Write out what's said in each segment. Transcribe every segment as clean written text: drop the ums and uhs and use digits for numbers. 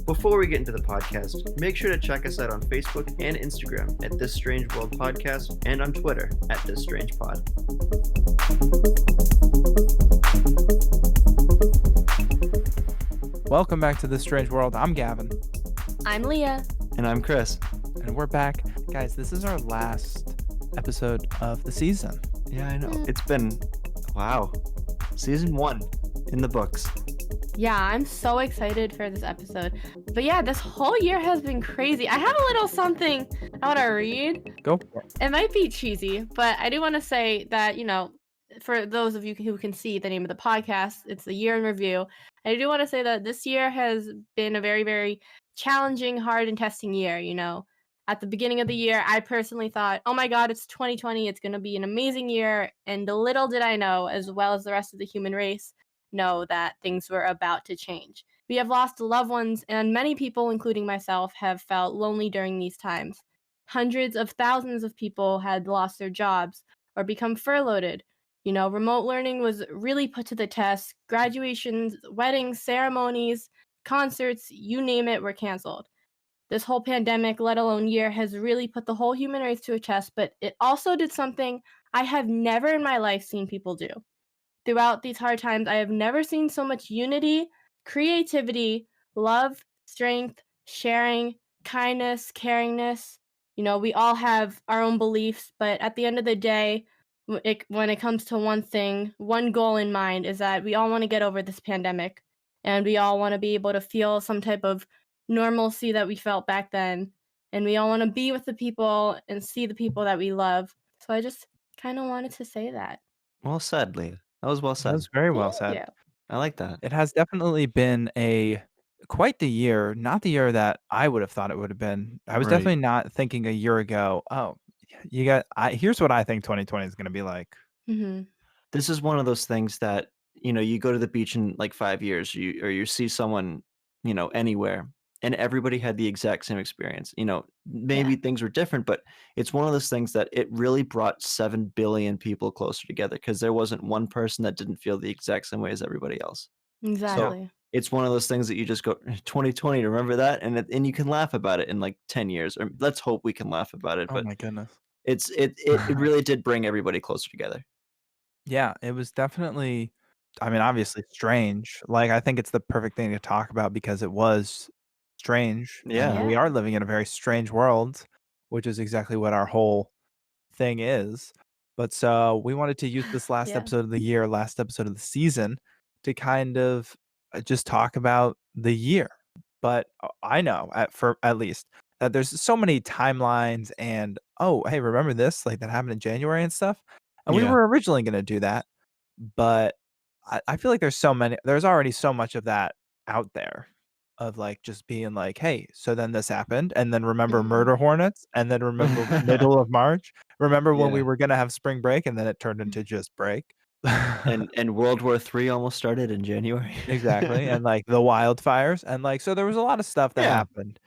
Before we get into the podcast, make sure to check us out on Facebook and Instagram at This Strange World Podcast and on Twitter at This Strange Pod. Welcome back to This Strange World. I'm Gavin. I'm Leah. And I'm Chris. And we're back. Guys, this is our last episode of the season. Yeah, I know. It's been, wow, season 1 in the books. Yeah, I'm so excited for this episode. But yeah, this whole year has been crazy. I have a little something I want to read. Go for it. It might be cheesy, but I do want to say that, for those of you who can see the name of the podcast, it's the year in review. I do want to say that this year has been a very, very challenging, hard, and testing year. At the beginning of the year, I personally thought, oh my God, it's 2020. It's going to be an amazing year. And little did I know, as well as the rest of the human race, know that things were about to change. We have lost loved ones, and many people, including myself, have felt lonely during these times. Hundreds of thousands of people had lost their jobs or become furloughed. Remote learning was really put to the test. Graduations, weddings, ceremonies, concerts, you name it, were canceled. This whole pandemic, let alone year, has really put the whole human race to a test, but it also did something I have never in my life seen people do. Throughout these hard times, I have never seen so much unity, creativity, love, strength, sharing, kindness, caringness. We all have our own beliefs, but at the end of the day, when it comes to one thing, one goal in mind is that we all want to get over this pandemic, and we all want to be able to feel some type of normalcy that we felt back then, and we all want to be with the people and see the people that we love. So I just kind of wanted to say that. Well said, Leah. That was well That said. was very well Thank said. you. I like that. It has definitely been quite the year, not the year that I would have thought it would have been. I was Right. definitely not thinking a year ago, here's what I think 2020 is going to be like. Mm-hmm. This is one of those things that, you go to the beach in like 5 years, you see someone, anywhere, and everybody had the exact same experience. Maybe things were different, but it's one of those things that it really brought 7 billion people closer together because there wasn't one person that didn't feel the exact same way as everybody else. Exactly. So it's one of those things that you just go 2020, remember that, and you can laugh about it in like 10 years, or let's hope we can laugh about it. Oh But my goodness. it really did bring everybody closer together. Yeah, it was definitely, obviously strange. Like, I think it's the perfect thing to talk about because it was strange. Yeah. And we Yeah. are living in a very strange world, which is exactly what our whole thing is. But so we wanted to use this last Yeah. episode of the year, last episode of the season, to kind of just talk about the year. But I know, at least, that there's so many timelines and, oh, hey, remember this? Like, that happened in January and stuff. And we Yeah. were originally going to do that, but I feel like there's already so much of that out there of like just being like, hey, so then this happened. And then remember Mhm. murder hornets. And then remember middle of March. Remember when we Yeah. were going to have spring break and then it turned into just break. And World War III almost started in January. Exactly. And like the wildfires. And like, so there was a lot of stuff that Yeah. happened,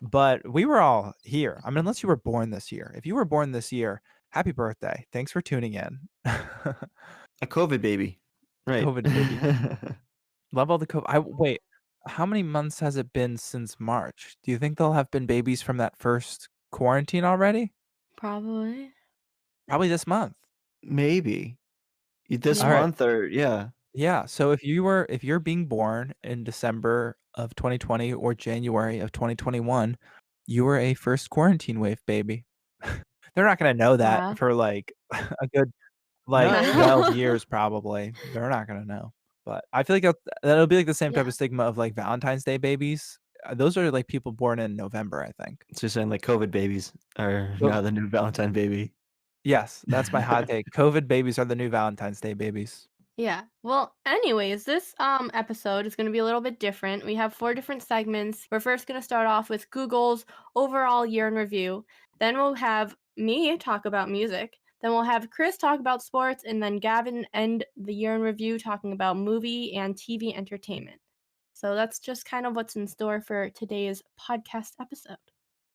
but we were all here. Unless you were born this year. If you were born this year, happy birthday. Thanks for tuning in. A COVID baby. Right. COVID baby. Love all the COVID. Wait, how many months has it been since March? Do you think they'll have been babies from that first quarantine already? Probably. Probably this month. Maybe. This All right. month or yeah. Yeah, so if you're being born in December of 2020 or January of 2021, you were a first quarantine wave baby. They're not gonna know that Wow. for like a good like No, yeah. 12 years probably. They're not gonna know. But I feel like that'll be like the same type Yeah. of stigma of like Valentine's Day babies. Those are like people born in November, I think. So you're saying like COVID babies are Oh. now the new Valentine baby. Yes, that's my hot take. COVID babies are the new Valentine's Day babies. Yeah. Well, anyways, this episode is going to be a little bit different. We have 4 different segments. We're first going to start off with Google's overall year in review. Then we'll have me talk about music. Then we'll have Chris talk about sports, and then Gavin end the year in review talking about movie and TV entertainment. So that's just kind of what's in store for today's podcast episode.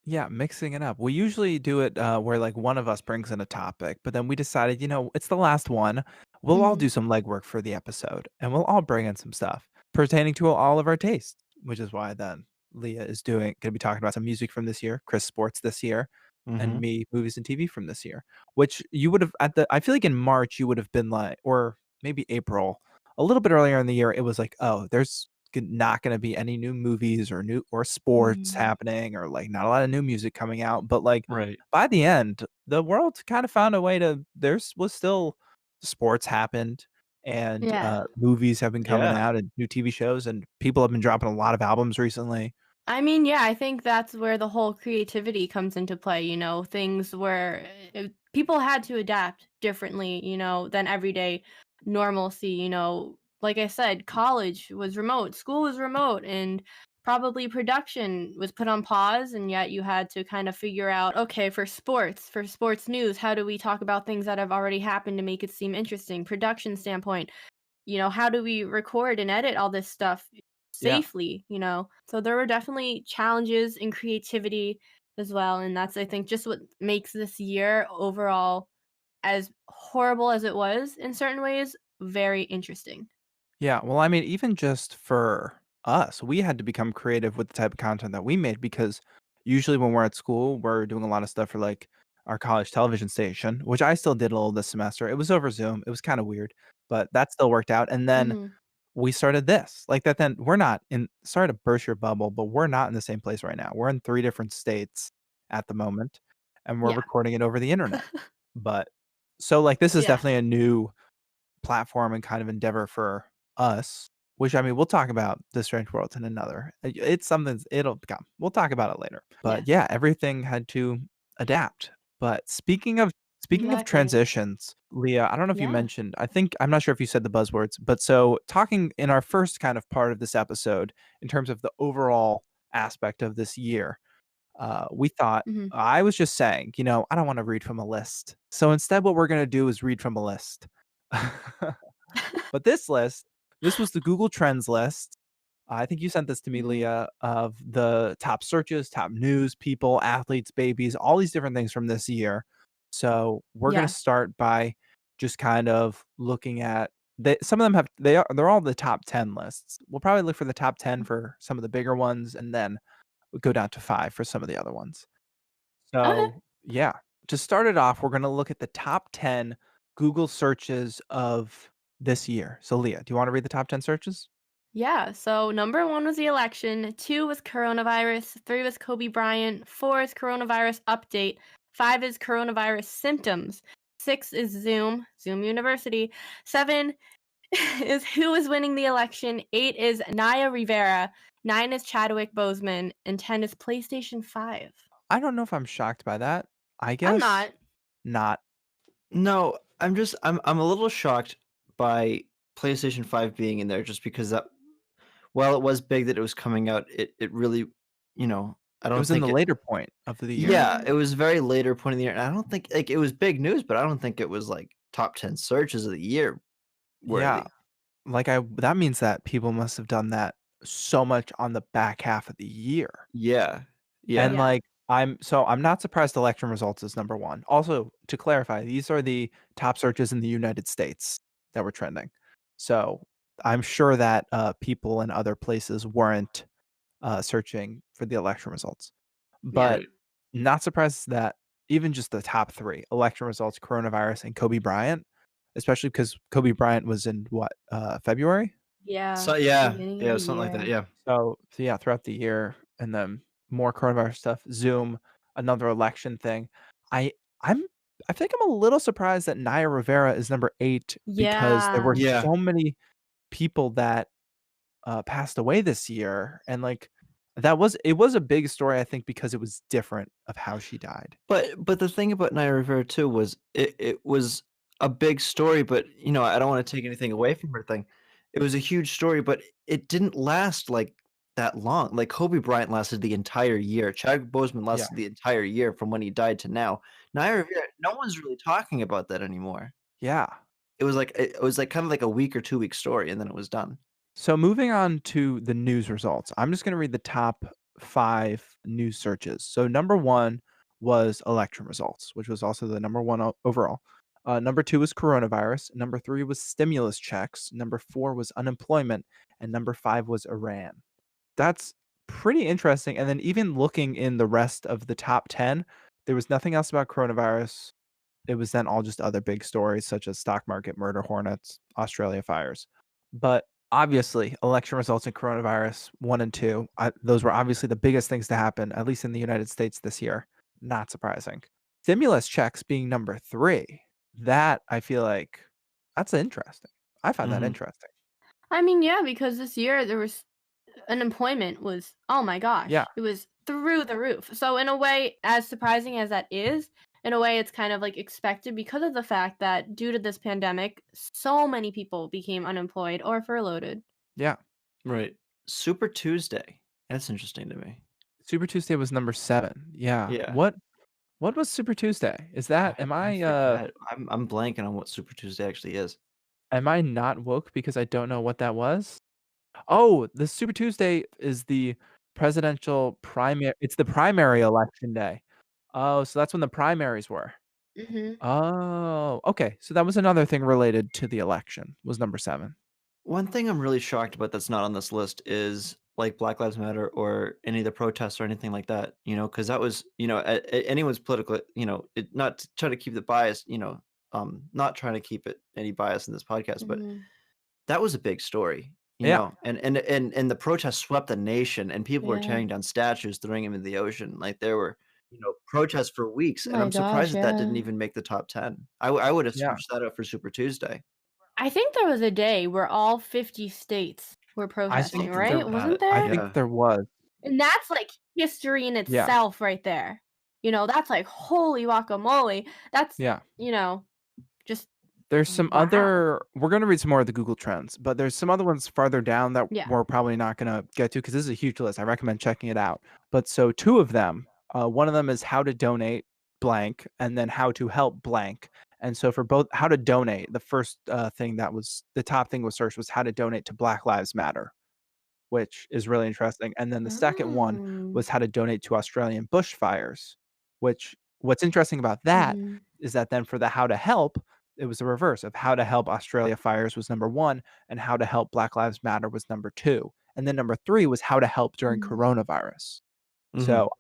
Yeah, mixing it up. We usually do it where like one of us brings in a topic, but then we decided, it's the last one. We'll all Mhm. do some legwork for the episode and we'll all bring in some stuff pertaining to all of our tastes, which is why then Leah is going to be talking about some music from this year, Chris sports this year, and Mhm. me movies and TV from this year, which you would have I feel like in March you would have been like, or maybe April, a little bit earlier in the year, it was like, oh, there's not going to be any new movies or new or sports Mm. happening or like not a lot of new music coming out. But like Right. by the end, the world kind of found a way to, there's was still sports happened and Yeah. movies have been coming Yeah. out and new TV shows and people have been dropping a lot of albums recently. I mean, yeah, I think that's where the whole creativity comes into play, things where people had to adapt differently, than everyday normalcy, Like I said, college was remote, school was remote, and probably production was put on pause, and yet you had to kind of figure out, okay, for sports news, how do we talk about things that have already happened to make it seem interesting? Production standpoint, how do we record and edit all this stuff Yeah. safely? So there were definitely challenges in creativity as well. And that's, I think, just what makes this year overall, as horrible as it was in certain ways, very interesting. Yeah, well, I mean, even just for us, we had to become creative with the type of content that we made because usually when we're at school, we're doing a lot of stuff for like our college television station, which I still did a little this semester. It was over Zoom. It was kind of weird, but that still worked out. And then Hmm. we started this. Like that then we're not in, sorry to burst your bubble, but we're not in the same place right now. We're in 3 different states at the moment and we're Yeah. recording it over the internet. But so like this is Yeah. definitely a new platform and kind of endeavor for us, which I mean, we'll talk about the Strange Worlds in another. It's something it'll come. We'll talk about it later. Yeah. But yeah, everything had to adapt. But speaking of Exactly. transitions, Leah, I don't know if you Yeah. mentioned, I think I'm not sure if you said the buzzwords, but so talking in our first kind of part of this episode in terms of the overall aspect of this year, we thought Hmm. I was just saying, I don't want to read from a list. So instead, what we're going to do is read from a list. But this was the Google Trends list. I think you sent this to me, Hmm. Leah, of the top searches, top news, people, athletes, babies, all these different things from this year. So we're gonna Yeah. start by just kind of looking at some of them they're all the top 10 lists. We'll probably look for the top 10 for some of the bigger ones and then we'll go down to 5 for some of the other ones. Okay. So, yeah, to start it off, we're gonna look at the top 10 Google searches of this year. So, Leah, do you wanna read the top 10 searches? Yeah, so number one was the election, two was coronavirus, three was Kobe Bryant, four is coronavirus update, five is coronavirus symptoms, six is Zoom University, seven is who is winning the election, eight is Naya Rivera, nine is Chadwick Boseman, and 10 is PlayStation 5. I don't know if I'm shocked by that. I I'm guess not. not. No, I'm a little shocked by PlayStation 5 being in there just because that while it was big that it was coming out, it really, I It don't was in the think it. later point of the year. Yeah, Mm, it was very later point in the year, and I don't think like it was big news, but I don't think it was like top 10 searches of the year Yeah, worthy. like, I that means that people must have done that so much on the back half of the year. Yeah. And, Yeah. yeah. like, I'm not surprised election results is number 1. Also, to clarify, these are the top searches in the United States that were trending. So, I'm sure that, people in other places weren't, searching for the election results. Yeah. But Right. not surprised that even just the top 3, election results, coronavirus, and Kobe Bryant, especially because Kobe Bryant was in what, February? Yeah. So yeah, Beginning of yeah, the something like that, year. yeah. So yeah, throughout the year, and then more coronavirus stuff, Zoom, another election thing. I I'm I think I'm a little surprised that Naya Rivera is number 8 because there were Yeah. Yeah. so many people that, passed away this year, and, like, it was a big story, I think, because it was different of how she died. But the thing about Naya Rivera too was it was a big story, but, I don't wanna take anything away from her thing. It was a huge story, but it didn't last, like, that long. Like, Kobe Bryant lasted the entire year. Chadwick Boseman Yeah. lasted the entire year from when he died to now. Naya Rivera, no one's really talking about that anymore. Yeah. It was like kinda like a week or 2-week story, and then it was done. So moving on to the news results, I'm just going to read the top 5 news searches. So number 1 was election results, which was also the number 1 overall. Number 2 was coronavirus. Number 3 was stimulus checks. Number 4 was unemployment, and number 5 was Iran. That's pretty interesting. And then even looking in the rest of the top 10, there was nothing else about coronavirus. It was then all just other big stories such as stock market murder hornets, Australia fires. But obviously, election results and coronavirus 1 and 2, those were obviously the biggest things to happen, at least in the United States this year. Not surprising. Stimulus checks being number 3, that I feel like that's interesting. I find that Mhm. interesting. I mean, yeah, because this year there was unemployment was, oh my Yeah. gosh, it was through the roof. So in a way, as surprising as that is, in a way it's kind of like expected because of the fact that due to this pandemic, so many people became unemployed or furloughed. Yeah. Right. Super Tuesday. That's interesting to me. Super Tuesday was number 7. Yeah. Yeah. What was Super Tuesday? Is that I forget. I'm blanking on what Super Tuesday actually is. am I not woke because I don't know what that was? Oh, the Super Tuesday is the presidential primary. It's the primary election day. Oh, so that's when the primaries were. Mm-hmm. Oh, okay. So that was another thing related to the election, was number 7. One thing I'm really shocked about that's not on this list is like Black Lives Matter or any of the protests or anything like that, because that was, anyone's political, not to try to keep the bias, not trying to keep it any bias in this podcast, but Mm-hmm. that was a big story, Yeah, and the protests swept the nation, and people were Yeah. tearing down statues, throwing them in the ocean. Like there were, protests for weeks, Oh and my I'm surprised gosh, that that didn't yeah. even make the top 10. I would have yeah. switched that up for Super Tuesday. I think there was a day where all 50 states were I think protesting, Something right? like Wasn't that. I there? think Yeah. there was. And that's like history in Yeah, itself right there. That's like holy guacamole. That's, yeah. just There's some wow. other we're gonna read some more of the Google Trends, but there's some other ones farther down that Yeah. we're probably not gonna get to because this is a huge list. I recommend checking it out. But so 2 of them, one of them is how to donate blank and then how to help blank. And so for both how to donate, the first, thing that was the top thing was searched was how to donate to Black Lives Matter, which is really interesting. And then the second one Oh. was how to donate to Australian bushfires, which what's interesting about that Mhm. is that then for the how to help, it was the reverse of how to help Australia fires was number 1 and how to help Black Lives Matter was number 2. And then number 3 was how to help during Mhm. coronavirus. Mhm. So,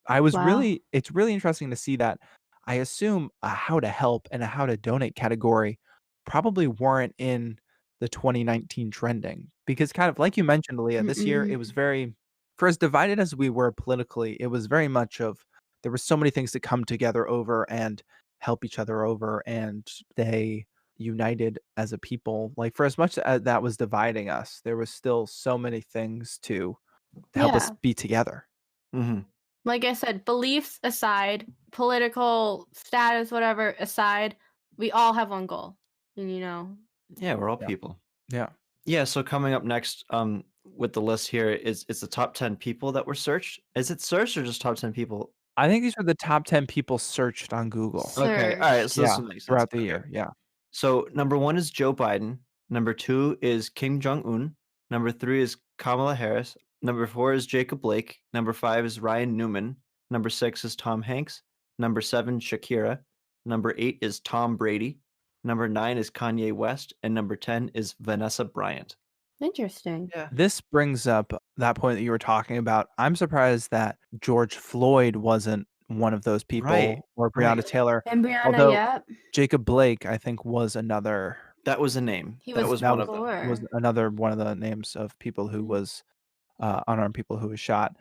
I was Wow. really it's really interesting to see that. I assume a how to help and a how to donate category probably weren't in the 2019 trending because kind of like you mentioned, Leah, this year it was Mm-mm. very for as divided as we were politically, it was very much of there were so many things to come together over and help each other over, and they united as a people. Like, for as much as that was dividing us, there was still so many things to help us Yeah. be together. Mhm. Like I said, beliefs aside, political status, whatever aside, we all have one goal. And Yeah, we're all Yeah. people. Yeah. Yeah, so coming up next, with the list here is it's the top 10 people that were searched. Is it searched or just top 10 people? I think these are the top 10 people searched on Google. Okay, alright, so this Yeah, will make sense. throughout the Okay. year, yeah. So, number 1 is Joe Biden, number 2 is Kim Jong-un, number 3 is Kamala Harris, number 4 is Jacob Blake, number 5 is Ryan Newman, number 6 is Tom Hanks, number 7, Shakira, number 8 is Tom Brady, number 9 is Kanye West, and number 10 is Vanessa Bryant. Interesting. Yeah. This brings up that point that you were talking about. I'm surprised that George Floyd wasn't one of those Right, people or Breonna right. Taylor, And Brianna, although yep. Jacob Blake, I think, was another That was a name. He That was was that one was of them. was before. another one of the names of people who Mhm. was, unarmed people who was shot.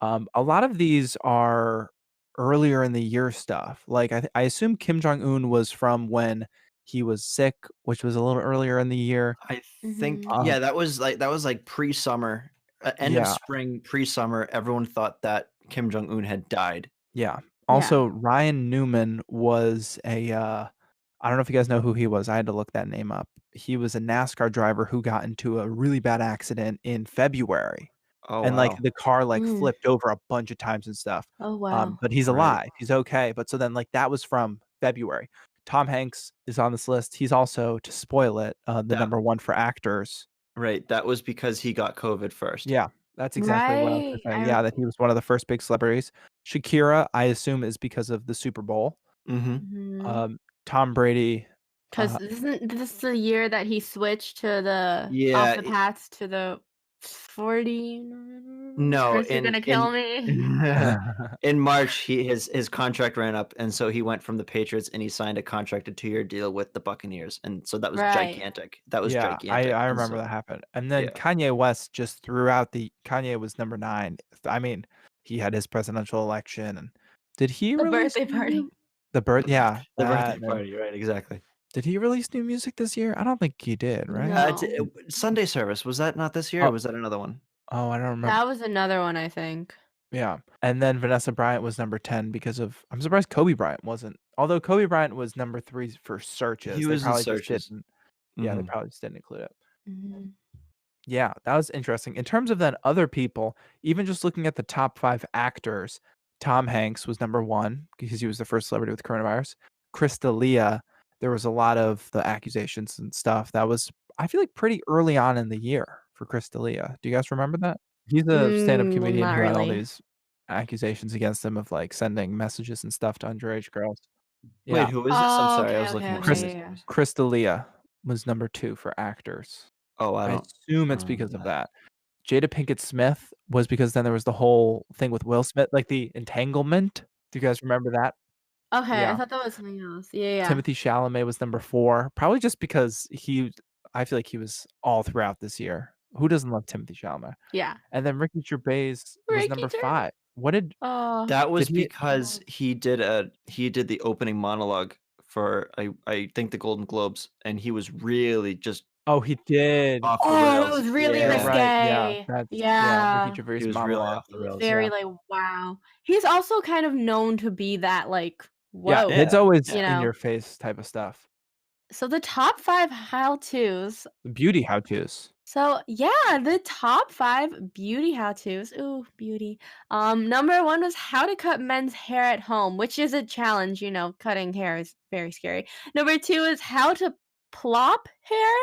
A lot of these are earlier in the year stuff. Like, I assume Kim Jong Un was from when he was sick, which was a little earlier in the year. I think Mhm. yeah, that was like pre-summer, end of Yeah, spring, pre-summer, everyone thought that Kim Jong-un had died. yeah. Yeah. Also, Ryan Newman was I don't know if you guys know who he was. I had to look that name up. He was a NASCAR driver who got into a really bad accident in February, Oh, and, like, wow. the car, like, Mm. flipped over a bunch of times and stuff. Oh, wow. But he's Right. alive. He's okay. But so then, like, that was from February. Tom Hanks is on this list. He's also, to spoil it, the Yeah. number 1 for actors. Right, that was because he got COVID first. Yeah, that's exactly what I was Right. gonna say. Yeah, that he was one of the first big celebrities. Shakira, I assume, is because of the Super Bowl. Mhm. Mhm. Um, Tom Brady, 'Cause uh isn't this the year that he switched to the off Yeah, the Pats to the 40? no, Chris, you're gonna kill me. in March, his contract ran up, and so he went from the Patriots, and he signed a contract, a 2-year deal with the Buccaneers, and so that was Right. gigantic. That was Yeah, I gigantic, I and remember so that happened, and then yeah. Kanye West just threw out the Kanye was number 9. I mean, he had his presidential election, and did he The release birthday new mu party. the birth yeah, The birthday that and party, right, exactly. did he release new music this year? I don't think he did, right? T No. Sunday service, was that not this year, or Oh was that another one? oh, I don't remember. That was another one, I think. Yeah, and then Vanessa Bryant was number 10 because of I'm surprised Kobe Bryant wasn't. Although Kobe Bryant was number 3 for He searches, they was in probably just searches. didn't yeah, they Mhm. probably just didn't include it. Mhm. Yeah, that was interesting. In terms of then other people, even just looking at the top 5 actors, Tom Hanks was number 1 because he was the first celebrity with coronavirus. Chris D'Elia, there was a lot of the accusations and stuff. That was, I feel like, pretty early on in the year for Chris D'Elia. Do you guys remember that? He's a stand-up Well, comedian not who had all really. these accusations against him of, like, sending messages and stuff to underage girls. Wait, Yeah. who is this? I'm Oh, sorry, I okay, was looking okay, up okay, Chris Sunday yeah, yeah. service. Chris D'Elia was number 2 for actors. Oh, I assume I it's don't remember because of that. that. Jada Pinkett Smith was because then there was the whole thing with Will Smith, like the entanglement. Do you guys remember that? Okay, I Yeah. thought that was something else. Yeah, yeah. Timothy Chalamet was number 4, probably just because I feel like he was all throughout this year. Who doesn't love Timothy Chalamet? Yeah. And then Ricky Gervais was Ricky number Gervais. 5. What did Oh, That did was he because he did the opening monologue for I think the Golden Globes, and he was really just Oh, he did. off the oh, that rails. was really You're Yeah, right, yeah, risque. that's yeah, Ricky Yeah. Gervais' he was really monologue off the was rails. Very, yeah. like, wow. He's also kind of known to be that, like, Yeah, "Whoa," it's Yeah, always you yeah. in know? your face type of stuff. So the top 5 how-tos. Beauty how-tos. So, yeah, the top 5 beauty how-tos. Ooh, beauty. Number 1 was how to cut men's hair at home, which is a challenge, cutting hair is very scary. Number 2 is how to plop hair.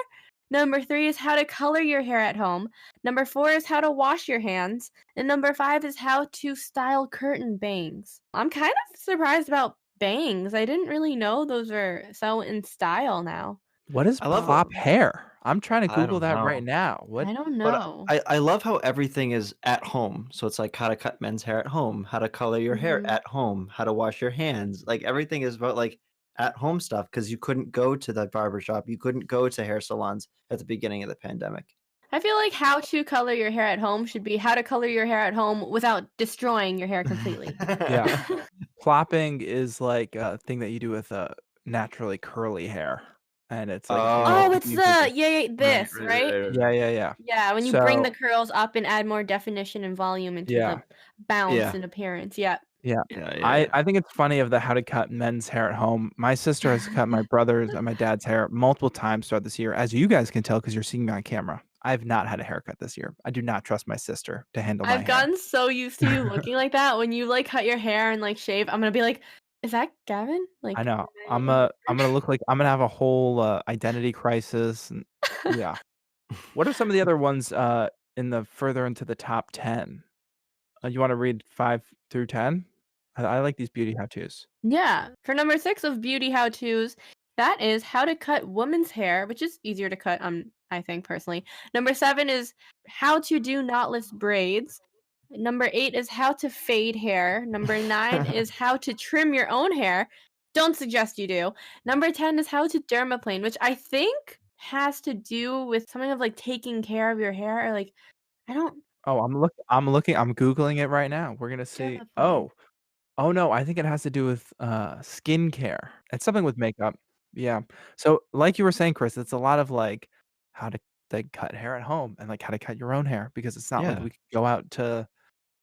Number 3 is how to color your hair at home. Number 4 is how to wash your hands. And number 5 is how to style curtain bangs. I'm kind of surprised about bangs. I didn't really know those were so in style now. What is I love how plop hair? I'm trying to I Google don't that right know, now. What I don't but know. I love how everything is at home. So it's like how to cut men's hair at home, how to color your hair Mhm. at home, how to wash your hands. Like everything is about like at home stuff because you couldn't go to the barber shop, you couldn't go to hair salons at the beginning of the pandemic. I feel like how to color your hair at home should be how to color your hair at home without destroying your hair completely. yeah. Plopping is like a thing that you do with, naturally curly hair, and it's like a thing that Oh, Oh, it's you do the to yeah, yeah, right, this, right, right? right, right, yeah, right. yeah, yeah. Yeah, when you bring the So curls up and add more definition and volume into yeah, the bounce Yeah, and appearance. Yeah. yeah. yeah, yeah, I yeah. think it's funny of the how to cut men's hair at home. My sister has cut my brother's and my dad's hair multiple times throughout this year, as you guys can tell because 'cause you're seeing me on camera. I've not had a haircut this year. I do not trust my sister to handle my I've hair. gotten so used to you looking like that when you like cut your hair and like shave. I'm gonna be like, is that Gavin? I Like, know. I'm gonna look like I'm gonna have a whole, identity crisis and yeah. What are some of the other ones, in the further into the top 10? You wanna read 5 through 10? I like these beauty how-tos. Yeah. For number 6 of beauty how-tos, that is how to cut women's hair, which is easier to cut, I think personally. Number 7 is how to do knotless braids. Number 8 is how to fade hair. Number 9 is how to trim your own hair. Don't suggest you do. Number 10 is how to dermaplane, which I think has to do with something of like taking care of your hair or like I don't Oh, I'm Googling it right now. We're gonna see dermaplane. oh, no, I think it has to do with, skincare. It's something with makeup. Yeah. So, like you were saying, Chris, it's a lot of, like, how to, like, cut hair at home and, like, how to cut your own hair because it's not like Yeah. we could go out to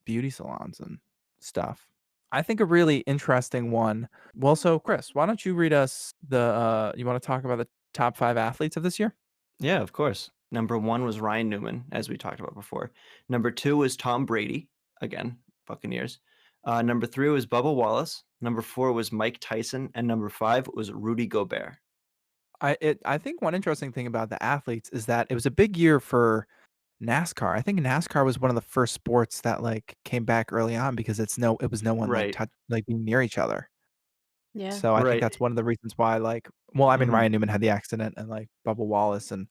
beauty salons and stuff. I think a really interesting one well, so Chris, why don't you read us you wanna talk about the top 5 athletes of this year? Yeah, of course. Number 1 was Ryan Newman, as we talked about before. Number 2 was Tom Brady, again, Buccaneers. Number 3 was Bubba Wallace. Number 4 was Mike Tyson, and number 5 was Rudy Gobert. I think one interesting thing about the athletes is that it was a big year for NASCAR. I think NASCAR was one of the first sports that, like, came back early on because it was no one, like, Right. being near each other. Yeah. So I think Right. that's one of the reasons why, like well, I mean, Mhm. Ryan Newman had the accident and, like, Bubba Wallace and,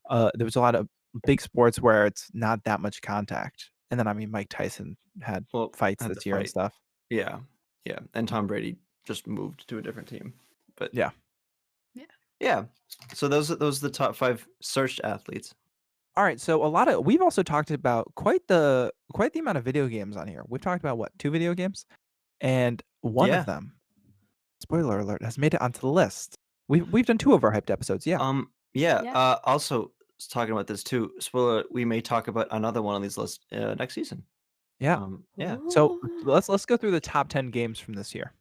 there was a lot of big sports where it's not that much contact. And then, I mean, Mike Tyson had Well, fights had the this year and fight. stuff. Yeah. Yeah, and Tom Brady just moved to a different team. But Yeah. Yeah. yeah. So those are the top 5 searched athletes. Alright, so we've also talked about quite the amount of video games on here. We've talked about, what, 2 video games? And one of Yeah. them, spoiler alert, has made it onto the list. We've done 2 of our hyped episodes, yeah. Yeah, Yeah. also talking about this too, spoiler, we may talk about another one of these lists, next season. Yeah. Yeah. So, Ooh. let's go through the top 10 games from this year.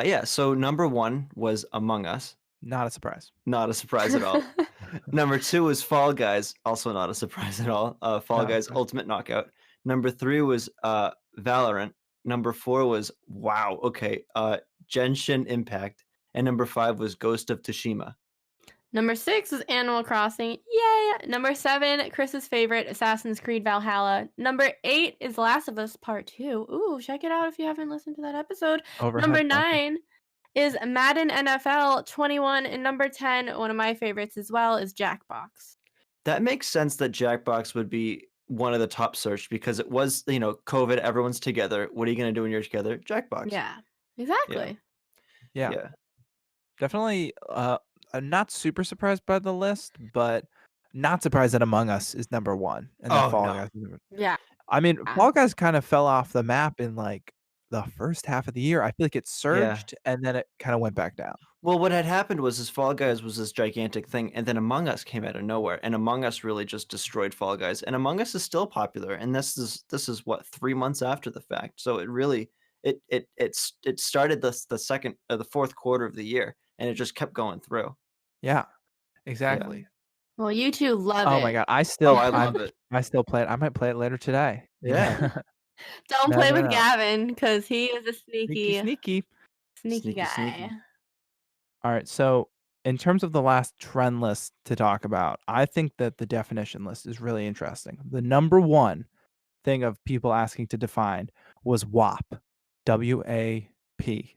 Yeah, so number 1 was Among Us, Not a surprise. not a surprise at all. Number 2 was Fall Guys, also not a surprise at all. Fall Not a Guys surprise. Ultimate Knockout. Number 3 was, Valorant. Number 4 was wow, okay, Genshin Impact, and number 5 was Ghost of Tsushima. Number 6 was Animal Crossing. Yay! Number 7, Chris's favorite, Assassin's Creed Valhalla. Number 8 is Last of Us Part 2. Ooh, check it out if you haven't listened to that episode. Number Overhyped, okay. 9 is Madden NFL 21. And number 10, one of my favorites as well, is Jackbox. That makes sense that Jackbox would be one of the top searched because it was, COVID, everyone's together. What are you gonna do when you're together? Jackbox. Yeah, Yeah, exactly. Yeah. yeah. Definitely, I'm not super surprised by the list, but not surprised that Among Us is number 1 and that Oh, Fall no. Guys is number Yeah. I mean, Fall Guys kind of fell off the map in, like, the first half of the year. I feel like it Yeah. surged and then it kinda went back down. Well, what had happened was this Fall Guys was this gigantic thing, and then Among Us came out of nowhere, and Among Us really just destroyed Fall Guys, and Among Us is still popular, and this is what, 3 months after the fact, so it really it started the second or the 4th quarter of the year, and it just kept going through. Yeah, Yeah. exactly. Well, you two love Oh my it. god, Oh, I love it. I still play it. I might play it later today. Yeah. Don't play Never with know. Gavin because he is a Sneaky, sneaky, sneaky. sneaky Sneaky, guy. sneaky. Alright, so in terms of the last trend list to talk about, I think that the definition list is really interesting. The number 1 thing of people asking to define was WAP, WAP,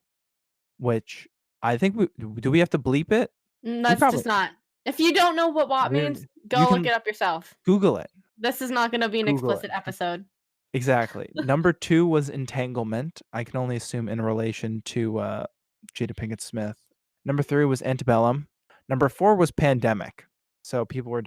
which I think do we have to bleep it? We That's probably just not. If you don't know what WAP means, you go look can it up yourself. Google it. This is not going to be an Google explicit it. episode. Exactly. Number 2 was entanglement. I can only assume in relation to, Jada Pinkett Smith. Number 3 was antebellum. Number 4 was pandemic. So people were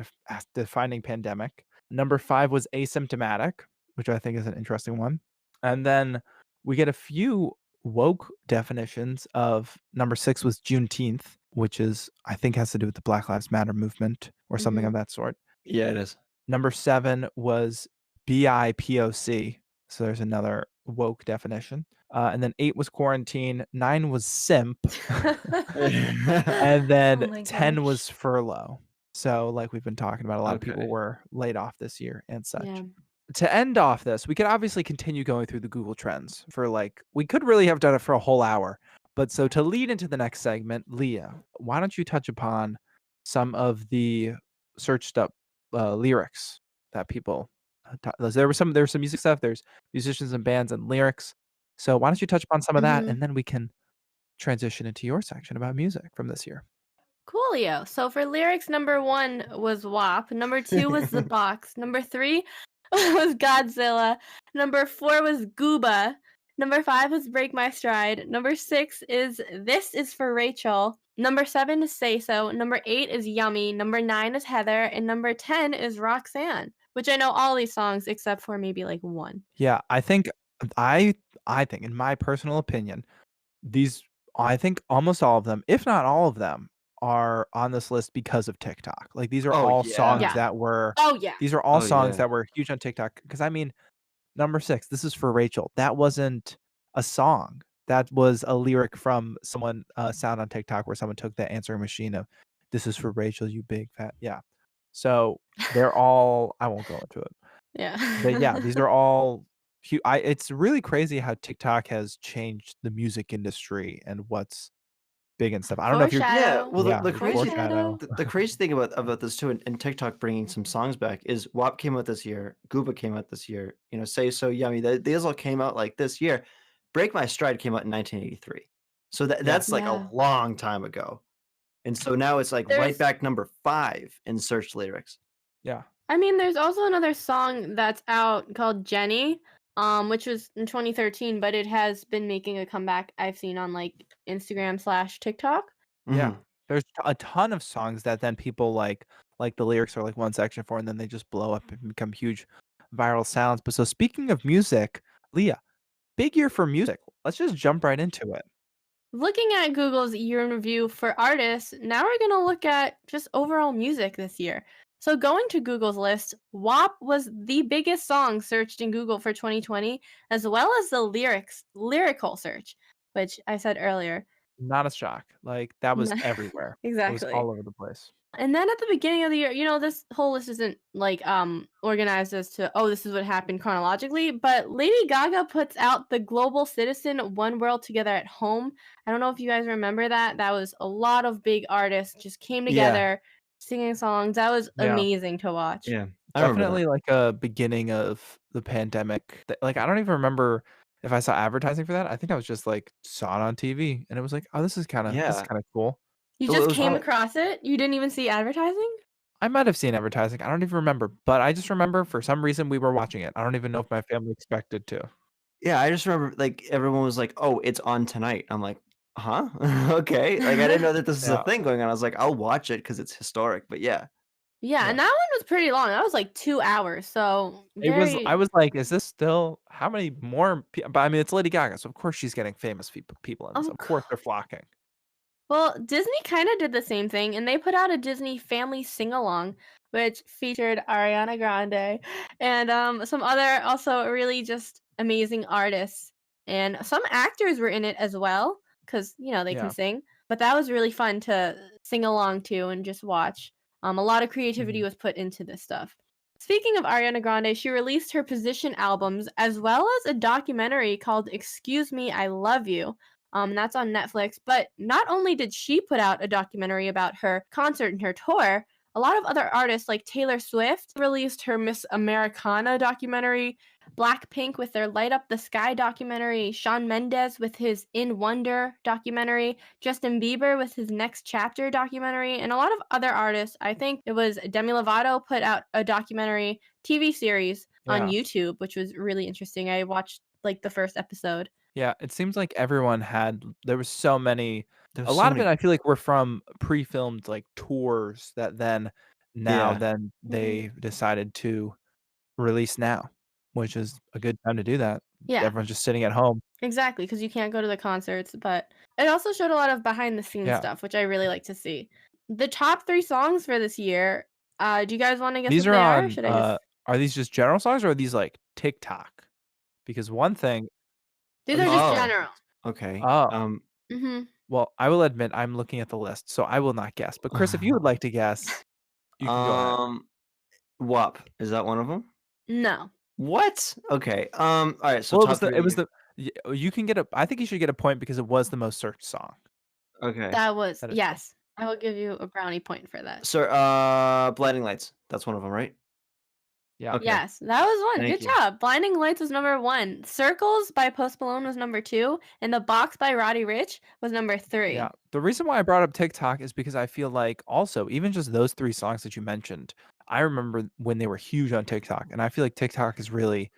defining pandemic. Number 5 was asymptomatic, which I think is an interesting one. And then we get a few woke definitions of number 6 was Juneteenth, which is I think has to do with the Black Lives Matter movement or something Mhm. of that sort. Yeah, it is. Number 7 was BIPOC. So there's another woke definition. And then 8 was quarantine, 9 was simp, and Oh then my 10 gosh. was furlough. So like we've been talking about, a lot of people Okay. were laid off this year and Yeah. such. To end off this, we could obviously continue going through the Google Trends for we could really have done it for a whole hour. But so to lead into the next segment, Leah, why don't you touch upon some of the searched up lyrics that people there was some music stuff, there's musicians and bands and lyrics. So why don't you touch upon some of that Mhm. and then we can transition into your section about music from this year. Coolio. So for lyrics, number 1 was WAP. Number 2 was The Box. Number 3 was Godzilla. Number 4 was Gooba. Number 5 was Break My Stride. Number 6 is This Is for Rachel. Number 7 is Say So. Number 8 is Yummy. Number 9 is Heather. And number 10 is Roxanne, which I know all these songs except for maybe like one. Yeah, I I think in my personal opinion, these I think almost all of them, if not all of them, are on this list because of TikTok. Like these are Oh, all yeah. songs Yeah. that were Oh, yeah. these are all Oh, songs yeah. that were huge on TikTok. Because I mean, number 6, This Is for Rachel. That wasn't a song. That was a lyric from someone sound on TikTok where someone took the answering machine of "This is for Rachel, you big fat." Yeah. So they're all I won't go into it. But yeah, Yeah. these are all it's really crazy how TikTok has changed the music industry and what's big and stuff. I don't know if you're Yeah, Foreshadow. well, yeah, the crazy Foreshadow. the crazy thing about this too, and TikTok bringing some songs back is WAP came out this year, Gooba came out this year, Say So Yummy, these all came out like this year. Break My Stride came out in 1983. So yeah, that's like a Yeah. long time ago. And so now it's like right There's back number 5 in search lyrics. yeah. I mean, there's also another song that's out called Jenny, which was in 2013, but it has been making a comeback I've seen on like Instagram/TikTok. Yeah. Mhm. There's a ton of songs that then people like the lyrics are like one section for, and then they just blow up and become huge viral sounds. But so speaking of music, Leah, big year for music. Let's just jump right into it. Looking at Google's year in review for artists, now we're going to look at just overall music this year. So, going to Google's list, WAP was the biggest song searched in Google for 2020, as well as the lyrical search, which I said earlier. Not a shock. Like that was everywhere. It was Exactly. all over the place. And then at the beginning of the year, this whole list isn't like organized as to this is what happened chronologically, but Lady Gaga puts out the Global Citizen One World Together at Home. I don't know if you guys remember that. That was a lot of big artists just came Yeah. together singing songs. That was Yeah. amazing to watch. Yeah. I remember that. Definitely like a beginning of the pandemic. Like I don't even remember if I saw advertising for that. I think I was just like saw it on TV and it was like, oh, this is Yeah. kind of cool. You It just was came probably across it? You didn't even see advertising? I might have seen advertising. I don't even remember, but I just remember for some reason we were watching it. I don't even know if my family expected to. Yeah, I just remember, like, everyone was like, "Oh, it's on tonight." I'm like, "Huh? Okay." Like, I didn't know that this is a Yeah. thing going on. I was like, "I'll watch it because it's historic." But yeah. Yeah, Yeah. and that one was pretty long. That was like 2 hours. So, I very was like, is this still how many more but I mean it's Lady Gaga, so of course she's getting famous people in this. of Of course they're flocking. Well, Disney kind of did the same thing, and they put out a Disney Family Sing Along, which featured Ariana Grande and some other also really just amazing artists. And some actors were in it as well, because, they can Yeah. sing. But that was really fun to sing along to and just watch. A lot of creativity Mhm. was put into this stuff. Speaking of Ariana Grande, she released her Position albums as well as a documentary called Excuse Me, I Love You, that's on Netflix. But not only did she put out a documentary about her concert and her tour, a lot of other artists like Taylor Swift released her Miss Americana documentary, Blackpink with their Light Up the Sky documentary, Shawn Mendes with his In Wonder documentary, Justin Bieber with his Next Chapter documentary, and a lot of other artists. I think it was Demi Lovato put out a documentary TV series on Yeah. YouTube, which was really interesting. I watched like the first episode. Yeah, it seems like everyone had there was so many There's a so lot of it many. I feel like were from pre-filmed like tours that Yeah. then Mhm. they decided to release now, which is a good time to do that. Yeah. Everyone's just sitting at home. Exactly, because you can't go to the concerts, but it also showed a lot of behind the scenes Yeah. stuff, which I really like to see. The top 3 songs for this year, do you guys wanna guess These what are they are? Or on should I just are these just general songs or are these like TikTok? Because one thing These are are these just just Oh, general. okay. oh, Mhm. well, I will admit I'm looking at the list, so I will not guess. But Chris, if you would like to guess, you can go ahead. Um, WAP, is that one of them? No. What? Okay, alright, so Well, top 3 of it the was year. the you can get a I think you should get a point because it was the most searched song. Okay. That was That is true. yes. I will give you a brownie point for that. So, Blinding Lights, that's one of them, right? Yeah. Okay, Yes, that was one. thank Good you. job. Blinding Lights was number 1. Circles by Post Malone was number 2, and The Box by Roddy Ricch was number Yeah. 3. The reason why I brought up TikTok is because I feel like also even just those 3 songs that you mentioned, I remember when they were huge on TikTok, and I feel like TikTok has really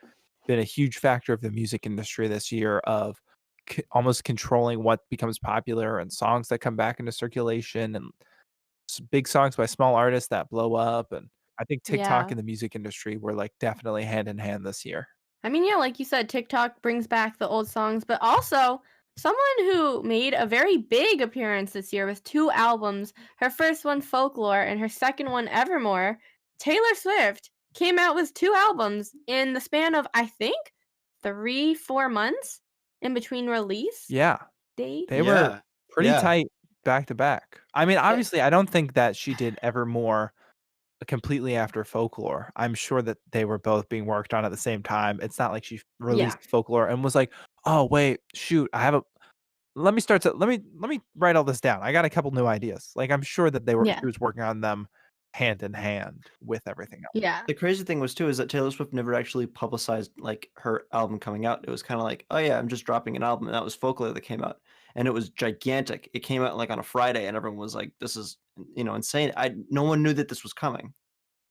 been a huge factor of the music industry this year of almost controlling what becomes popular and songs that come back into circulation and big songs by small artists that blow up. And I think TikTok Yeah. and the music industry were like definitely hand in hand this year. I mean, yeah, like you said, TikTok brings back the old songs, but also someone who made a very big appearance this year with 2 albums, her first one Folklore and her second one Evermore, Taylor Swift came out with 2 albums in the span of I think 3, 4 months in between release Yeah, dates. they were Yeah. pretty Yeah. tight back to back. I mean, Eh, obviously, I don't think that she did Evermore completely after Folklore. I'm sure that they were both being worked on at the same time. It's not like she yeah. released Folklore and was like, "Oh, wait, shoot, let me write all this down. I got a couple new ideas. Like, I'm sure that Yeah. she was working on them hand in hand with everything else. Yeah. The crazy thing was too is that Taylor Swift never actually publicized like her album coming out. It was kind of like, oh yeah, I'm just dropping an album, and that was Folklore that came out, and it was gigantic. It came out like on a Friday, and everyone was like, "This is insane." No one knew that this was coming.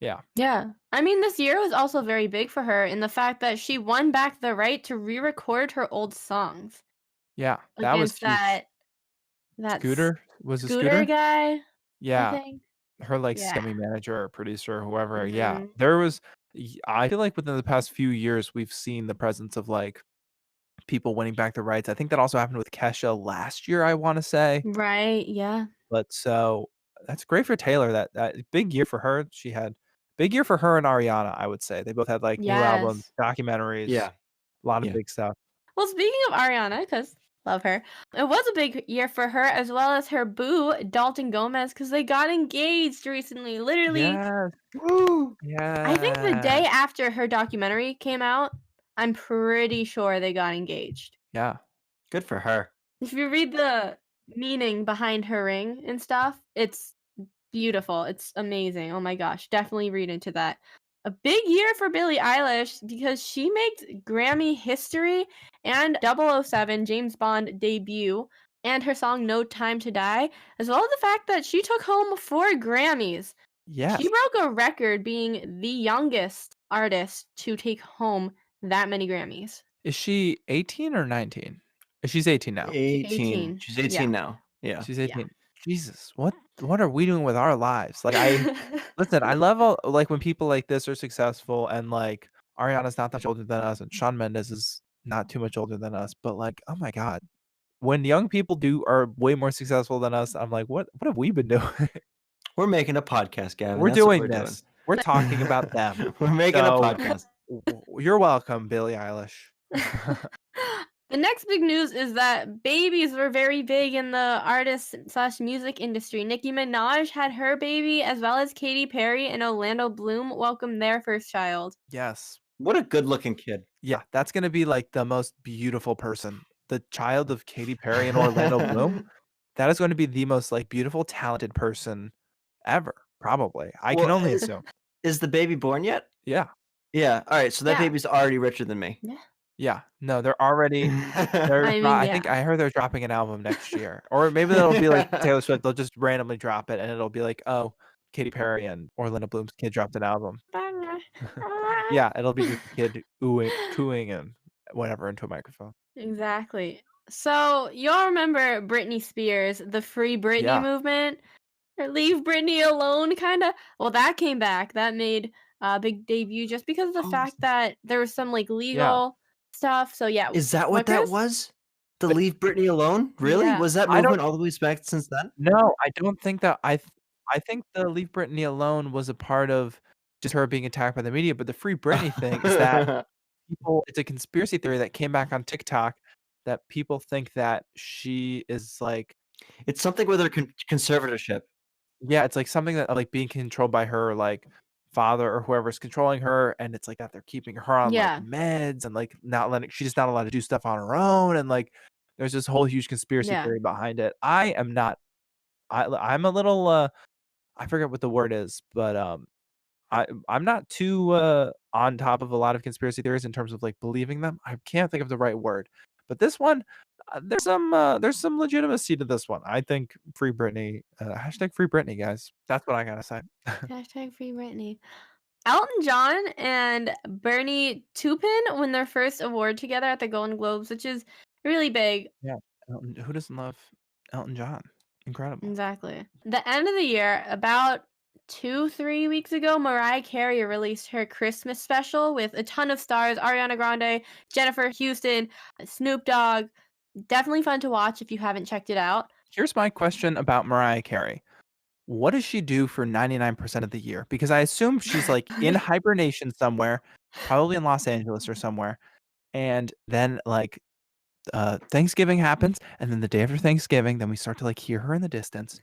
Yeah. Yeah. I mean, this year was also very big for her in the fact that she won back the right to re-record her old songs Yeah. That was against huge. that Scooter? Was it Scooter Scooter? guy, I Yeah. think. Her, like, Yeah. semi-manager or producer or whoever, yeah. Mhm. There was I feel like within the past few years, we've seen the presence of, like, people winning back the rights. I think that also happened with Kesha last year, I wanna say. Right, yeah. But so, that's great for Taylor, that big year for her. She had big year for her and Ariana, I would say. They both had, like, new albums, Yes. documentaries, Yeah, a lot of yeah. big stuff. Well, speaking of Ariana, because love her, it was a big year for her as well as her boo, Dalton Gomez, because they got engaged recently. Literally, Yes. Woo! I think the Yes. day after her documentary came out, I'm pretty sure they got engaged. Yeah. Good for her. If you read the meaning behind her ring and stuff, it's beautiful. It's amazing. Oh my gosh. Definitely read into that. A big year for Billie Eilish because she made Grammy history and 007 James Bond debut and her song No Time to Die, as well as the fact that she took home 4 Grammys. She Yes. broke a record being the youngest artist to take home that many Grammys. Is she 18 or 19? She's 18 now. 18. 18. She's Yeah. 18 now. Yeah. She's Yeah. 18. Jesus, what are we doing with our lives? Like, listen, I love all like, when people like this are successful and, like, Ariana's not that much older than us and Shawn Mendes is not too much older than us, but, like, oh my god, when young people are way more successful than us, I'm like, "What have we been doing?" We're making a podcast, Gavin. We're That's what doing we're doing. this. We're talking about them. We're making a So, podcast. you're welcome, Billie Eilish. The next big news is that babies were very big in the artist slash music industry. Nicki Minaj had her baby, as well as Katy Perry and Orlando Bloom welcomed their first child. Yes. What a good-looking kid. Yeah, that's gonna be, like, the most beautiful person. The child of Katy Perry and Orlando Bloom, that is gonna be the most, like, beautiful, talented person ever, probably. I can Well, only assume. is the baby born yet? Yeah. Yeah. All right. So that Yeah. baby's already richer than me. Yeah. Yeah. No, they're already I mean, I think yeah. I heard they're dropping an album next year. Or maybe that'll be like Taylor Swift, they'll just randomly drop it, and it'll be like, "Oh, Katy Perry and Orlando Bloom's kid dropped an album." Yeah, it'll be just a kid cooing and whatever into a microphone. Exactly. So, y'all remember Britney Spears, the Free Britney Yeah. movement? Or Leave Britney Alone, kinda? Well, that came back. That made a big debut just because of the Oh, fact that there was some, like, Yeah. legal stuff. So, yeah. Is that What, what that Chris? was? The Leave Britney Alone? Really? Yeah. Was that I don't movement all the way back since then? No, I don't think that I think the Leave Britney Alone was a part of just her being attacked by the media, but the Free Britney thing is that it's a conspiracy theory that came back on TikTok that people think that she is, like It's something with her conservatorship. yeah, it's, like, something that, like, being controlled by her, like, father or whoever's controlling her, and it's, like, that they're keeping her on, like, Yeah. meds and, like, not letting she's just not allowed to do stuff on her own, and, like, there's this whole huge conspiracy Yeah. theory behind it. I am not I'm a little, I forget what the word is, but, I'm not too, on top of a lot of conspiracy theories in terms of, like, believing them. I can't think of the right word. But this one, there's some legitimacy to this one. I think Free Britney, hashtag Free Britney, guys. That's what I gotta say. Hashtag Free Britney. Elton John and Bernie Taupin won their first award together at the Golden Globes, which is really big. Yeah, who doesn't love Elton John? Incredible. Exactly. The end of the year, about 2-3 weeks ago, Mariah Carey released her Christmas special with a ton of stars: Ariana Grande, Jennifer Houston, Snoop Dogg. Definitely fun to watch if you haven't checked it out. Here's my question about Mariah Carey. What does she do for 99% of the year? Because I assume she's, like, in hibernation somewhere, probably in Los Angeles or somewhere, and then, like, Thanksgiving happens, and then the day after Thanksgiving, then we start to, like, hear her in the distance.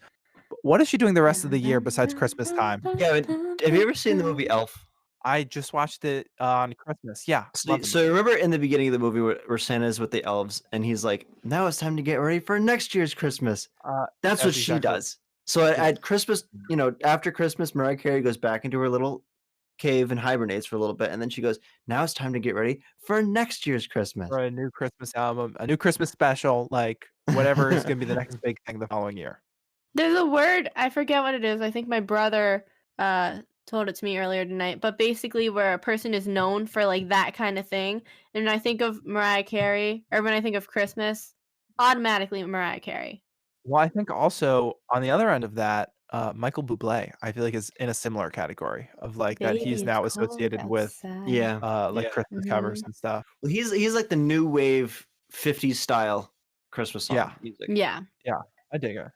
But what is she doing the rest of the year besides Christmas time? Yeah, have you ever seen the movie Elf? I just watched it on Christmas. Yeah, So, love the so movie. remember in the beginning of the movie where Santa's with the elves and he's like, "Now it's time to get ready for next year's Christmas." Uh, That's what that's she exactly does. So yes. at Christmas, after Christmas, Mariah Carey goes back into her little cave and hibernates for a little bit, and then she goes, "Now it's time to get ready for next year's Christmas." For a new Christmas album, a new Christmas special, like, whatever is gonna be the next big thing the following year. There's a word, I forget what it is. I think my brother told it to me earlier tonight, but basically where a person is known for like that kind of thing. And when I think of Mariah Carey or when I think of Christmas, automatically Mariah Carey. Well, I think also on the other end of that, Michael Bublé, I feel like is in a similar category of, like, that Baby, he's it's now cold associated with, outside. like, Christmas covers Mhm. and stuff. Well, he's like the new wave 50s style Christmas Yeah, song music. Yeah. yeah, I dig it.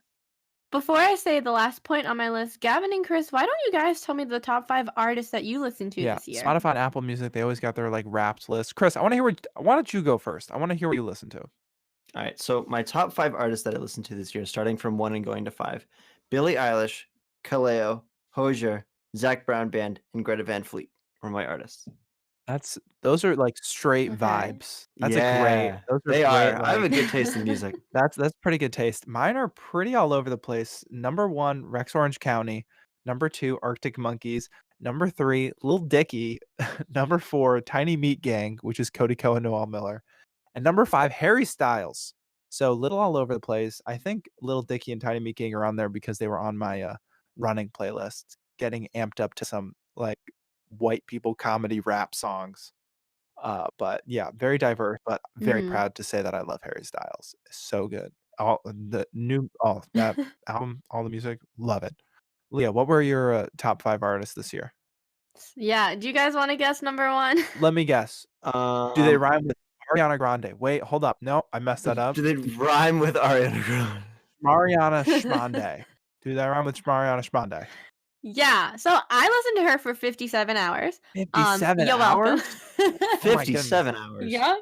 Before I say the last point on my list, Gavin and Chris, why don't you guys tell me the top 5 artists that you listen to Yeah, this year? Spotify and Apple Music, they always got their, like, Wrapped list. Chris, I wanna hear what why don't you go first? I wanna hear what you listen to. All right, so my top 5 artists that I listened to this year, starting from 1 and going to 5: Billie Eilish, Kaleo, Hozier, Zac Brown Band, and Greta Van Fleet were my artists. Those are, like, straight Okay. vibes. Yeah, Those are they great, are. I have like a good taste in music. that's pretty good taste. Mine are pretty all over the place. Number 1, Rex Orange County. Number 2, Arctic Monkeys. Number 3, Lil Dicky. Number 4, Tiny Meat Gang, which is Cody Ko and Noel Miller. And number 5, Harry Styles. So little all over the place. I think Lil Dicky and Tiny Meat Gang are on there because they were on my, running playlist, getting amped up to some, like, white people comedy rap songs. But yeah, very diverse, but very Mhm. proud to say that I love Harry Styles. So good. That album, all the music, love it. Leah, what were your, top 5 artists this year? Yeah, do you guys wanna guess number 1? Let me guess. Do they Um, rhyme with Ariana Grande? Wait, hold up. No, I messed that up. do they rhyme with Ariana Grande? Mariana Schmande. Do they rhyme with Mariana Schmande? Yeah, so I listened to her for 57 hours. 57 You're welcome. hours? Oh my goodness. 57 hours. Yeah.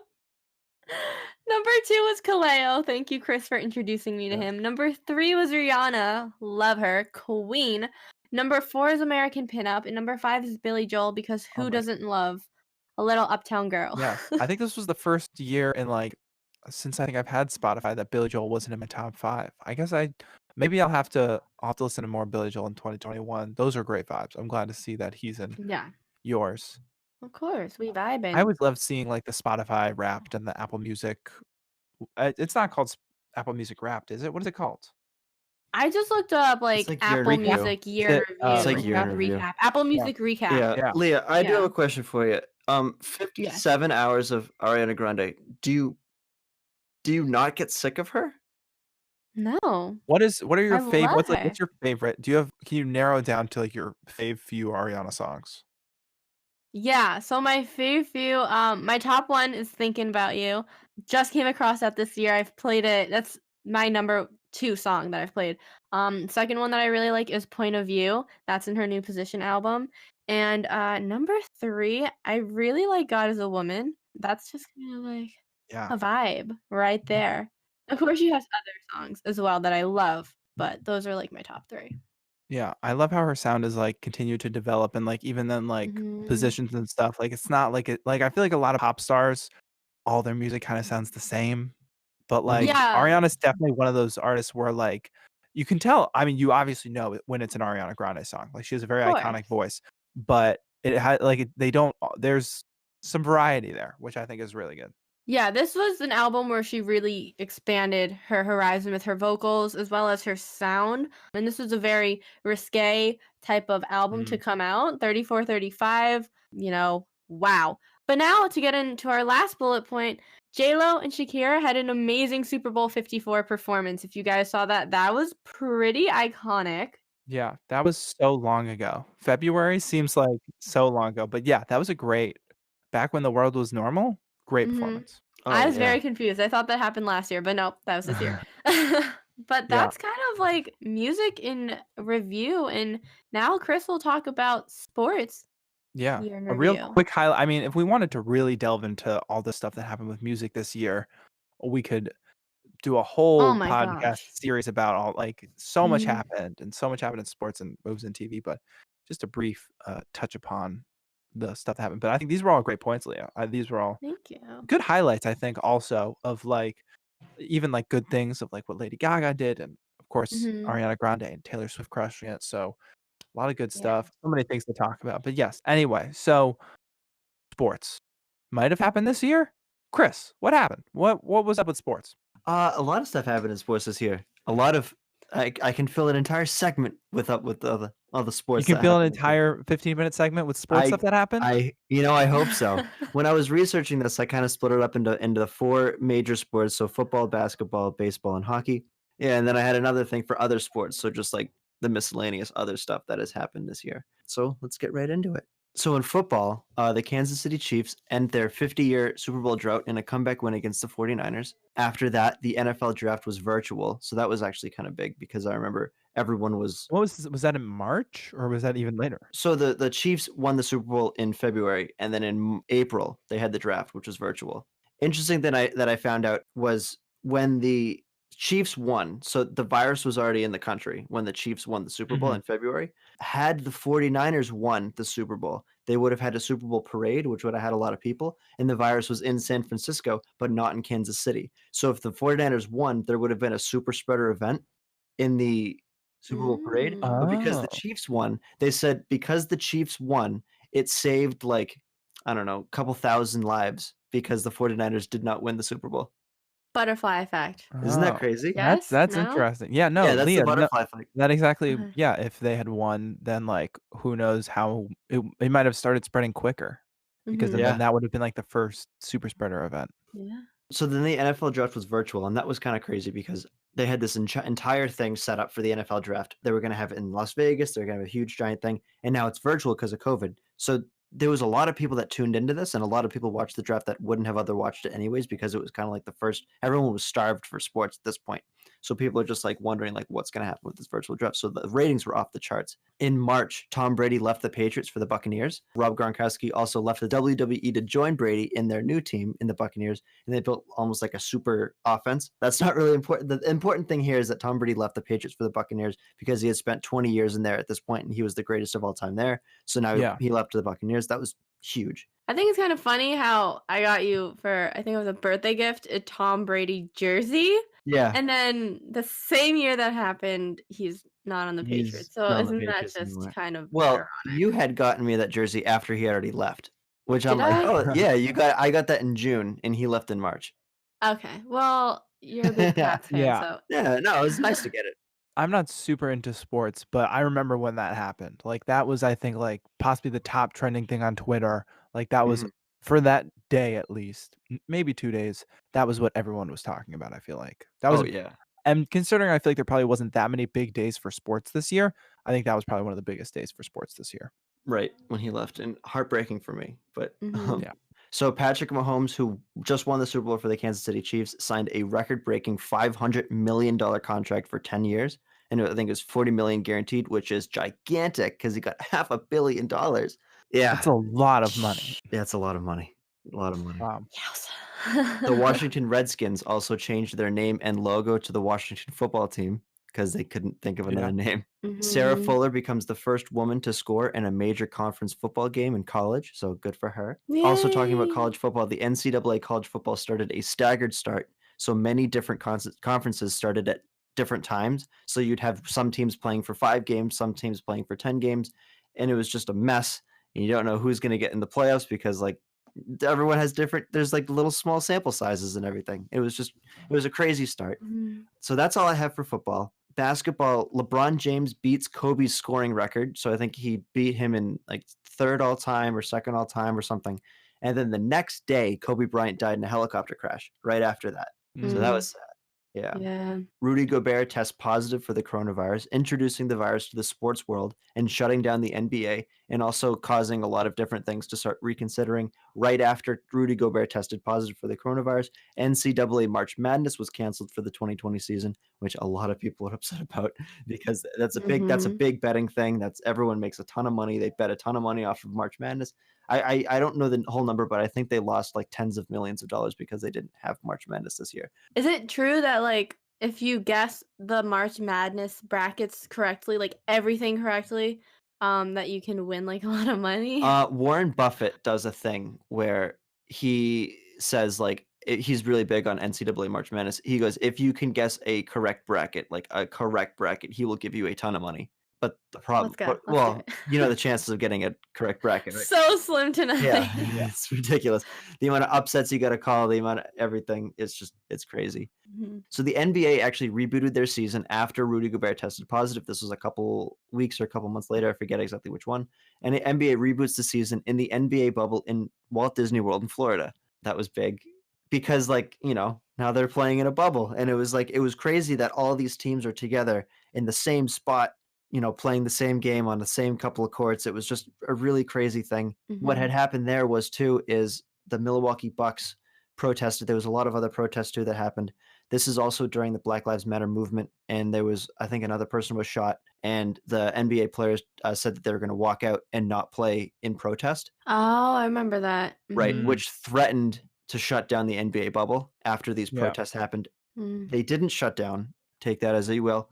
Number 2 was Kaleo. Thank you, Chris, for introducing me to Yeah. him. Number 3 was Rihanna. Love her. Queen. Number 4 is American Pinup. And number 5 is Billy Joel because Oh who my doesn't love a little uptown girl? Yes. I think this was the first year in, like since I think I've had Spotify that Billy Joel wasn't in my top 5. I guess maybe I'll have to listen to more Billy Joel in 2021. Those are great vibes. I'm glad to see that he's in Yeah, yours. of course. We I vibing. always loved seeing, like, the Spotify Wrapped and the Apple Music it's not called s Apple Music Wrapped, is it? What is it called? I just looked up It's like like year in Apple Recap? review. Music Is year in it, It's review, like like year in the review. recap. Apple Yeah. Music recap. Yeah, Yeah. Leah, I do have Yeah. a question for you. Yes. 57 hours of Ariana Grande. Do you not get sick of her? No. What are your I love what's her. your favorite? Can you narrow it down to, like, your few Ariana songs? Yeah, so my few, my top one is "Thinking About You." Just came across that this year. I've played it. That's my number 2 song that I've played. Second one that I really like is "Point of View." That's in her New Position album. And number 3, I really like "God Is a Woman." That's just kind of like Yeah. a vibe right there. Of course, she has other songs as well that I love, but those are like my top 3. Yeah, I love how her sound is, like, continued to develop and, like, even then, like, Mhm. positions and stuff, like, it's not like I feel like a lot of pop stars, all their music kinda sounds the same, but, Mhm. like, Yeah, Ariana's definitely one of those artists where, like, you can tell I mean, you obviously know it when it's an Ariana Grande song, like, she has a of very iconic course. voice, but it had like, they don't there's some variety there, which I think is really good. Yeah, this was an album where she really expanded her horizon with her vocals as well as her sound. And this was a very risque type of album to Mhm. come out. 34, 35, wow. But now to get into our last bullet point, J-Lo and Shakira had an amazing Super Bowl 54 performance. If you guys saw that, that was pretty iconic. Yeah, that was so long ago. February seems like so long ago, but yeah, that was a great back when the world was normal, great Mhm. performance. Oh, I was yeah. very confused. I thought that happened last year, but nope, that was this year. But Yeah, that's kind of like music in review, and now Chris will talk about sports yeah. year in A real review. quick highlight I mean, if we wanted to really delve into all the stuff that happened with music this year, we could do a Oh whole my podcast gosh. series about all like, so much Mhm. happened, and so much happened in sports and movies and TV, but just a brief, touch upon the stuff that happened. But I think these were all great points, Leah. These were all Thank you. good highlights, I think, also of like even like good things of like what Lady Gaga did, and of course Mhm. Ariana Grande and Taylor Swift crushing it. So a lot of good Yeah. stuff. So many things to talk about. But yes, anyway, so sports might have happened this year. Chris, what happened? What was up with sports? A lot of stuff happened in sports this year. A lot of I can fill an entire segment with all the You sports can that fill an happened this year. entire 15-minute segment with sports I stuff that happened? I hope so. When I was researching this, I kind of split it up into the four major sports, so football, basketball, baseball, and hockey. Yeah, and then I had another thing for other sports, so just like the miscellaneous other stuff that has happened this year. So let's get right into it. So in football, the Kansas City Chiefs end their 50-year Super Bowl drought in a comeback win against the 49ers. After that, the NFL draft was virtual, so that was actually kind of big because I remember everyone was What was that in March or was that even later? so the Chiefs won the Super Bowl in February, and then in April they had the draft, which was virtual. Interesting that I found out was when the Chiefs won. So the virus was already in the country when the Chiefs won the Super Bowl Mhm. in February. Had the 49ers won the Super Bowl, they would have had a Super Bowl parade, which would have had a lot of people, and the virus was in San Francisco, but not in Kansas City. So if the 49ers won, there would have been a super spreader event in the Super Bowl parade, Mm. but because the Oh. Chiefs won, they said because the Chiefs won, it saved like, I don't know, a couple thousand lives because the 49ers did not win the Super Bowl. Butterfly effect. Isn't that Oh. crazy? Yes? That's No? interesting. Yeah, no, Yeah, that's the Leah, no, butterfly effect. that exactly Okay. yeah, if they had won, then, like, who knows how it might have started spreading quicker because then Mhm. Yeah. that would have been, like, the first super spreader event. Yeah. So then the NFL draft was virtual, and that was kind of crazy because they had this entire thing set up for the NFL draft. They were going to have it in Las Vegas. They were going to have a huge giant thing, and now it's virtual because of COVID. So there was a lot of people that tuned into this, and a lot of people watched the draft that wouldn't have other watched it anyways because it was kind of like the first. Everyone was starved for sports at this point, so people are just like wondering like what's going to happen with this virtual draft. So the ratings were off the charts. In March, Tom Brady left the Patriots for the Buccaneers. Rob Gronkowski also left the WWE to join Brady in their new team in the Buccaneers, and they built almost like a super offense. That's not really important. The important thing here is that Tom Brady left the Patriots for the Buccaneers because he had spent 20 years in there at this point, and he was the greatest of all time there. So now Yeah. he left to the Buccaneers. That was huge. I think it's kind of funny how I got you for I think it was a birthday gift, a Tom Brady jersey. Yeah, And then the same year that happened, he's not on the he's Patriots. So not on the isn't that Patriots just anymore. kind of Well, ironic? you had gotten me that jersey after he had already left, which I'm Did like, I? oh yeah, I got that in June, and he left in March. Okay. Well, you're a big Yeah, Pats fan, Yeah. so yeah, no, it was nice to get it. I'm not super into sports, but I remember when that happened. Like, that was, I think, like, possibly the top trending thing on Twitter. Like, that was Mhm. for that day at least, maybe 2 days, that was what everyone was talking about, I feel like. That was Oh yeah. and considering I feel like there probably wasn't that many big days for sports this year, I think that was probably one of the biggest days for sports this year. Right, when he left, and heartbreaking for me, but, mhm. Yeah. so Patrick Mahomes, who just won the Super Bowl for the Kansas City Chiefs, signed a record-breaking $500 million contract for 10 years, and I think it was $40 million guaranteed, which is gigantic because he got $500 million. Yeah. That's a lot of money. Yeah, it's a lot of money. A lot of money. Wow. Yes. The Washington Redskins also changed their name and logo to the Washington Football Team because they couldn't think of Yeah. another name. Sarah Mhm. Fuller becomes the first woman to score in a major conference football game in college, so good for her. Also talking about Yay. college football, the NCAA college football started a staggered start, so many different conferences started at different times. So you'd have some teams playing for 5 games, some teams playing for 10 games, and it was just a mess. And you don't know who's going to get in the playoffs because like everyone has different there's like little small sample sizes and everything. It was a crazy start. Mhm. So that's all I have for football. Basketball, LeBron James beats Kobe's scoring record. So I think he beat him in like third all time or second all time or something. And then the next day, Kobe Bryant died in a helicopter crash right after that. So that Mm. Mm. was sad. Yeah. Yeah. Rudy Gobert tests positive for the coronavirus, introducing the virus to the sports world and shutting down the NBA, and also causing a lot of different things to start reconsidering. Right after Rudy Gobert tested positive for the coronavirus, NCAA March Madness was canceled for the 2020 season, which a lot of people are upset about because that's a Mhm. big betting thing. That's everyone makes a ton of money. They bet a ton of money off of March Madness. I don't know the whole number, but I think they lost like tens of millions of dollars because they didn't have March Madness this year. Is it true that like if you guess the March Madness brackets correctly, like everything correctly, that you can win like a lot of money? Warren Buffett does a thing where he says he's really big on NCAA March Madness. He goes, if you can guess a correct bracket, he will give you a ton of money. But the problem, Let's go. Let's do it. the chances of getting a correct bracket, right? So slim Yeah, tonight. it's ridiculous. The amount of upsets you got to call, the amount of everything, it's crazy. Mhm. So the NBA actually rebooted their season after Rudy Gobert tested positive. This was a couple weeks or a couple months later. I forget exactly which one. And the NBA reboots the season in the NBA bubble in Walt Disney World in Florida. That was big because now they're playing in a bubble. And it was crazy that all these teams are together in the same spot, playing the same game on the same couple of courts. It was just a really crazy thing. What had Mhm. happened there was too is the Milwaukee Bucks protested. There was a lot of other protests too that happened. This is also during the Black Lives Matter movement, and there was, I think, another person was shot, and the NBA players said that they were going to walk out and not play in protest, Oh, I remember that. right? Mhm. Mm. Which threatened to shut down the NBA bubble after these Yeah. protests happened. Mm. They didn't shut down. Take that as you will.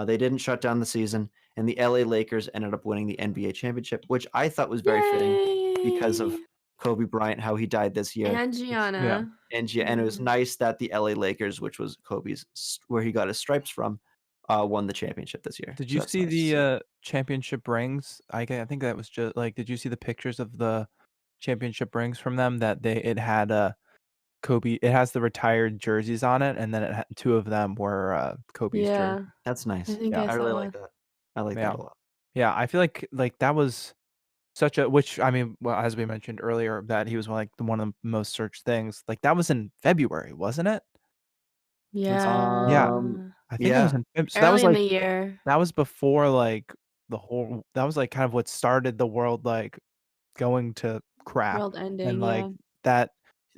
They didn't shut down the season, and the LA Lakers ended up winning the NBA championship, which I thought was very fitting because of Yay! Kobe Bryant, how he died this year. And Yeah. Gianna. And it was nice that the LA Lakers, which was Kobe's where he got his stripes from, won the championship this year. Did So you that's see nice to see. the championship rings? I think that was just like, did you see the pictures of the championship rings from them that it had Kobe, it has the retired jerseys on it, and then it had, two of them were Kobe's jersey. Yeah, That's I nice. think Yeah. I I really saw. like that. I like that Yeah. a lot. Yeah, I feel like that was such a, which I mean, well, as we mentioned earlier, that he was like one of the most searched things. Like that was in February, wasn't it? Yeah, Yeah. I think that was Yeah. in so that was Early in like the year. that was before like the whole, that was like kind of what started the world like going to crap, World and ending, like yeah. that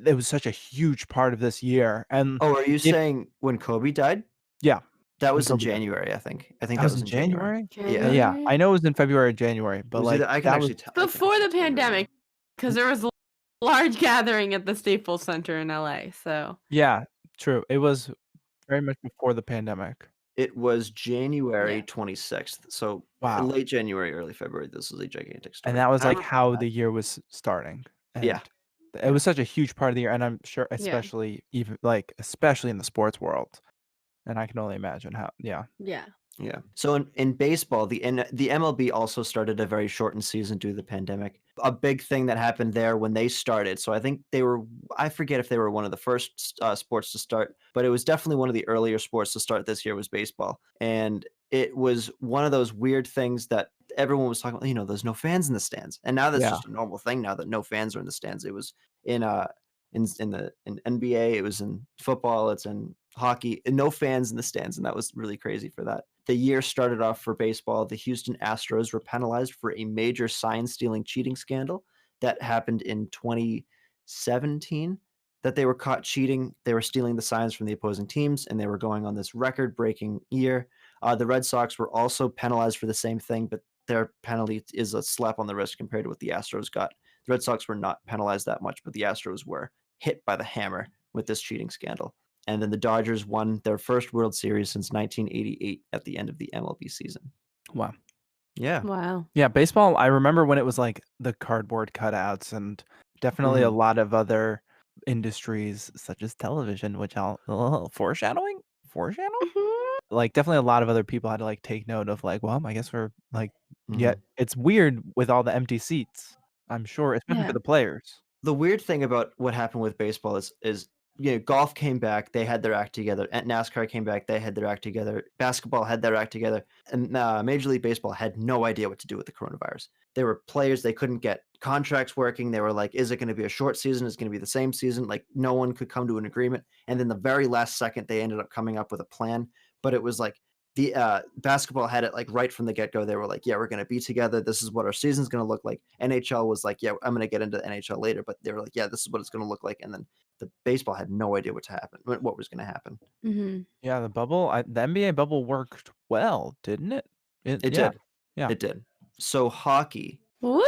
it was such a huge part of this year. And Oh, are you if saying when Kobe died? yeah, That when was in Kobe died. January, I think. I think That that was was in in January. January? Yeah. Yeah, I January? know it was in February or January, It but was like either I can that was actually tell. Before the tell you right now. pandemic, because there was a large gathering at the Staples Center in LA, so yeah, true. It was very much before the pandemic. It was January yeah. 26th. So Wow. late January, early February. This was a gigantic And story. that was I like remember how that. the year was starting, Yeah. and it Yeah. was such a huge part of the year, and I'm sure Yeah. especially in the sports world, and I can only imagine how yeah. Yeah. Yeah. So in baseball, the MLB also started a very shortened season due to the pandemic. A big thing that happened there when they started. So I think I forget if they were one of the first sports to start, but it was definitely one of the earlier sports to start this year was baseball. And it was one of those weird things that everyone was talking about, there's no fans in the stands. And now that's Yeah. just a normal thing now that no fans are in the stands. It was in in NBA, it was in football, it's in hockey, and no fans in the stands, and that was really crazy for that. The year started off for baseball. The Houston Astros were penalized for a major sign stealing cheating scandal that happened in 2017. That they were caught cheating. They were stealing the signs from the opposing teams, and they were going on this record breaking year. The Red Sox were also penalized for the same thing, but their penalty is a slap on the wrist compared to what the Astros got. The Red Sox were not penalized that much, but the Astros were hit by the hammer with this cheating scandal. And then the Dodgers won their first World Series since 1988 at the end of the MLB season. Wow. Yeah. Wow. Yeah, baseball, I remember when it was like the cardboard cutouts, and definitely a lot of other industries such as television, which foreshadowing? Foreshadowing? Mhm. Like definitely a lot of other people had to like take note of like, well, I guess we're like, Mhm. yet it's weird with all the empty seats, I'm sure, especially for Yeah. the players. The weird thing about what happened with baseball is golf came back, they had their act together. And NASCAR came back, they had their act together. Basketball had their act together, and Major League Baseball had no idea what to do with the coronavirus. There were players, they couldn't get contracts working. They were like, is it going to be a short season? Is it going to be the same season? Like no one could come to an agreement. And then the very last second, they ended up coming up with a plan. But it was like the basketball had it like right from the get-go. They were like, yeah, we're going to be together, this is what our season's going to look like. NHL was like, yeah, I'm going to get into NHL later, but they were like, yeah, this is what it's going to look like. And then the baseball had no idea what was going to happen. Mhm. Yeah, the NBA bubble worked well, didn't it? It Yeah. did. Yeah. It did. So hockey, Woo!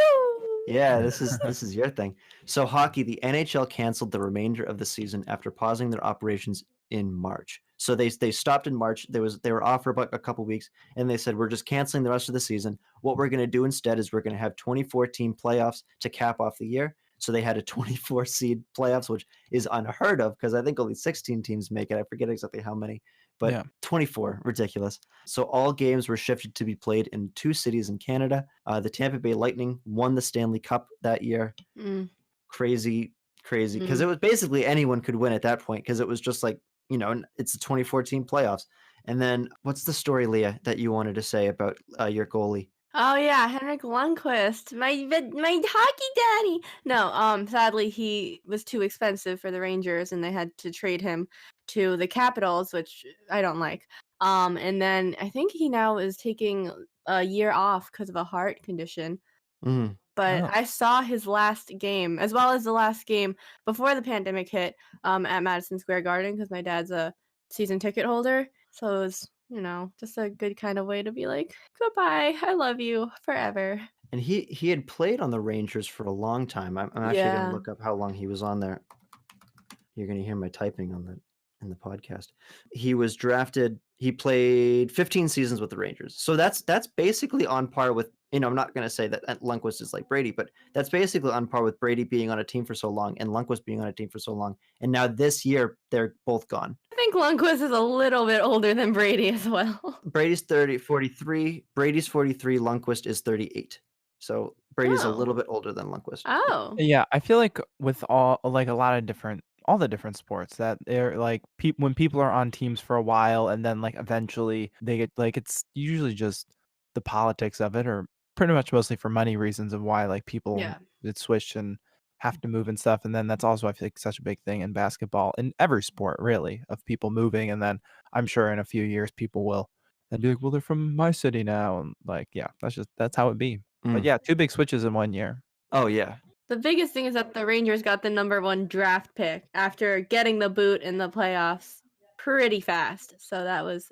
yeah, this is your thing. So hockey, the NHL canceled the remainder of the season after pausing their operations in March. So they stopped in March. They were off for about a couple weeks, and they said we're just canceling the rest of the season. What we're going to do instead is we're going to have 24 team playoffs to cap off the year. So they had a 24 seed playoffs, which is unheard of because I think only 16 teams make it. I forget exactly how many, but Yeah. 24, ridiculous. So all games were shifted to be played in 2 cities in Canada. The Tampa Bay Lightning won the Stanley Cup that year. Mm, Crazy, crazy, because it mm. was basically anyone could win at that point because it was just like, it's the 2014 playoffs. And then what's the story, Leah, that you wanted to say about your goalie? Oh yeah, Henrik Lundqvist, my hockey daddy. No, sadly he was too expensive for the Rangers, and they had to trade him to the Capitals, which I don't like. And then I think he now is taking a year off because of a heart condition. Mm. But Oh. I saw his last game, as well as the last game before the pandemic hit, at Madison Square Garden, because my dad's a season ticket holder. So it was, just a good kind of way to be like, goodbye, I love you forever. And he had played on the Rangers for a long time. I'm actually going to Yeah. look up how long he was on there. You're going to hear my typing in the podcast. He was drafted. He played 15 seasons with the Rangers. So that's basically on par with. I'm not going to say that Lundqvist is like Brady, but that's basically on par with Brady being on a team for so long and Lundqvist being on a team for so long. And now this year they're both gone. I think Lundqvist is a little bit older than Brady as well. Brady's 43. Brady's 43. Lundqvist is 38. So Brady's a Oh. little bit older than Lundqvist. Oh. Yeah, I feel like with all like a lot of different all the different sports that they're like when people are on teams for a while and then like eventually they get like it's usually just the politics of it or pretty much mostly for money reasons of why like people Yeah. that switch and have to move and stuff and then that's also I feel like such a big thing in basketball in every sport really of people moving and then I'm sure in a few years people will and be like well they're from my city now and like yeah that's how it be. But Mm. yeah, 2 big switches in 1 year. Oh yeah. The biggest thing is that the Rangers got the #1 draft pick after getting the boot in the playoffs pretty fast. So that was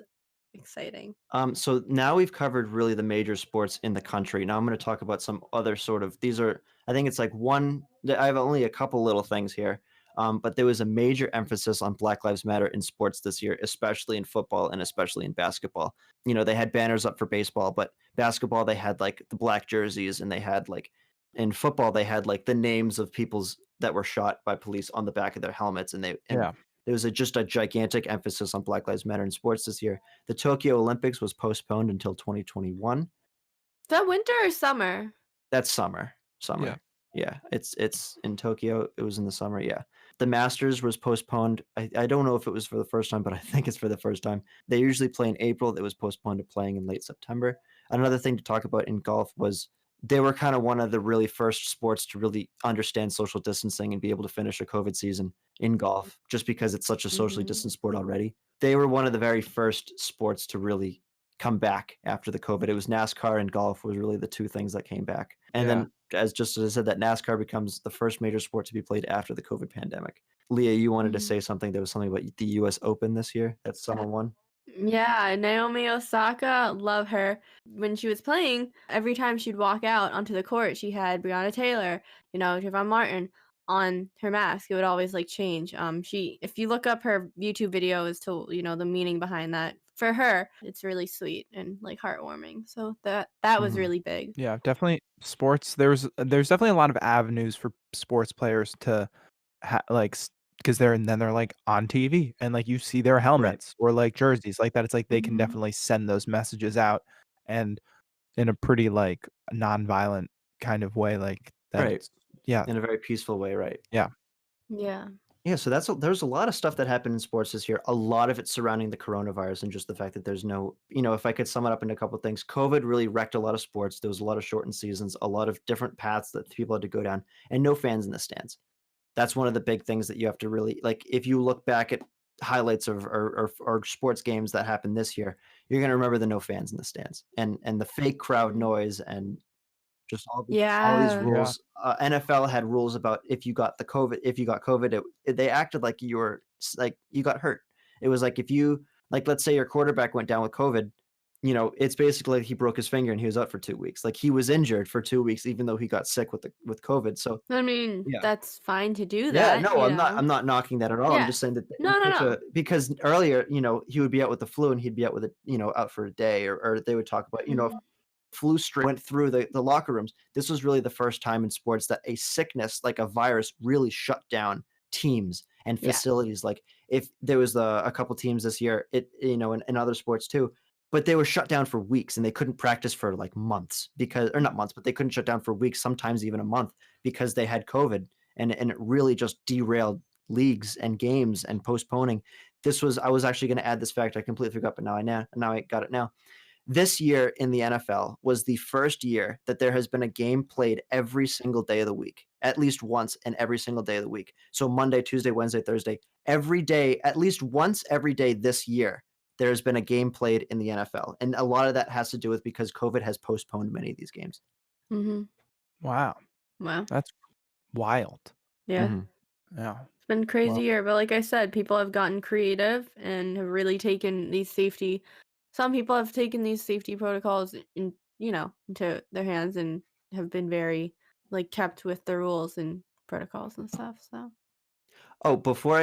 exciting. So now we've covered really the major sports in the country. Now I'm going to talk about some other sort of these are I think it's like I have only a couple little things here. But there was a major emphasis on Black Lives Matter in sports this year, especially in football and especially in basketball. They had banners up for baseball, but basketball they had like the black jerseys and they had like in football they had like the names of people's that were shot by police on the back of their helmets and Yeah. there was just a gigantic emphasis on Black Lives Matter in sports this year. The Tokyo Olympics was postponed until 2021. Is that winter or summer? That's summer. Yeah. Summer. Yeah. It's in Tokyo. It was in the summer. Yeah. The Masters was postponed. I don't know if it was for the first time, but I think it's for the first time. They usually play in April. It was postponed to playing in late September. Another thing to talk about in golf was they were kind of one of the really first sports to really understand social distancing and be able to finish a COVID season in golf, just because it's such a socially Mhm. distant sport already. They were one of the very first sports to really come back after the COVID. It was NASCAR and golf was really the 2 things that came back. And Yeah. then as I said, that NASCAR becomes the first major sport to be played after the COVID pandemic. Leah, you wanted to Mhm. say something. There was something about the US Open this year that someone won. Yeah, Naomi Osaka, love her. When she was playing, every time she'd walk out onto the court, she had Breonna Taylor, Trayvon Martin on her mask. It would always like change. If you look up her YouTube video as to the meaning behind that, for her, it's really sweet and like heartwarming. So that was Mhm. really big. Yeah, definitely sports. There's definitely a lot of avenues for sports players to like because they're like on TV and like you see their Right. helmets or like jerseys like that. It's like they can Mhm. definitely send those messages out and in a pretty like nonviolent kind of way like that. Right. It's yeah, In a very peaceful way, right. yeah, Yeah. Yeah, so there's a lot of stuff that happened in sports this year. A lot of it surrounding the coronavirus and just the fact that there's no, if I could sum it up into a couple of things, COVID really wrecked a lot of sports. There was a lot of shortened seasons, a lot of different paths that people had to go down, and no fans in the stands. That's one of the big things that you have to really like. If you look back at highlights of or sports games that happened this year, you're going to remember the no fans in the stands and the fake crowd Mhm. noise and just all these Yeah. yeah, rules. NFL had rules about if you got COVID, they acted like like you got hurt. It was like if you like, let's say your quarterback went down with COVID, it's basically like he broke his finger and he was out for 2 weeks. Like, he was injured for 2 weeks even though he got sick with COVID, so I mean, yeah. that's fine to do Yeah, that, no, you I'm know? not knocking that at all. I'm Yeah. just saying that it was No, no, such a no. because earlier, he would be out with the flu and he'd be out with it, out for a day or they would talk about, if Mhm. flu strain went through the locker rooms. This was really the first time in sports that a sickness like a virus really shut down teams and Yeah. facilities. Like if there was a couple teams this year, in other sports too, but they were shut down for weeks and they couldn't practice for like months because, or not months, but they couldn't shut down for weeks, sometimes even a month because they had COVID and it really just derailed leagues and games and postponing. I was actually going to add this fact. I completely forgot, but now I got it now. This year in the NFL was the first year that there has been a game played every single day of the week, at least once and every single day of the week. So Monday, Tuesday, Wednesday, Thursday, every day, at least once every day this year, there has been a game played in the NFL. And a lot of that has to do with because COVID has postponed many of these games. Mhm. Wow, Wow. that's wild. Yeah. Mhm. Yeah. It's been a crazy Well, year, but like I said, people have gotten creative and have really taken these safety some people have taken these safety protocols into their hands and have been very like kept with the rules and protocols and stuff. So Oh, before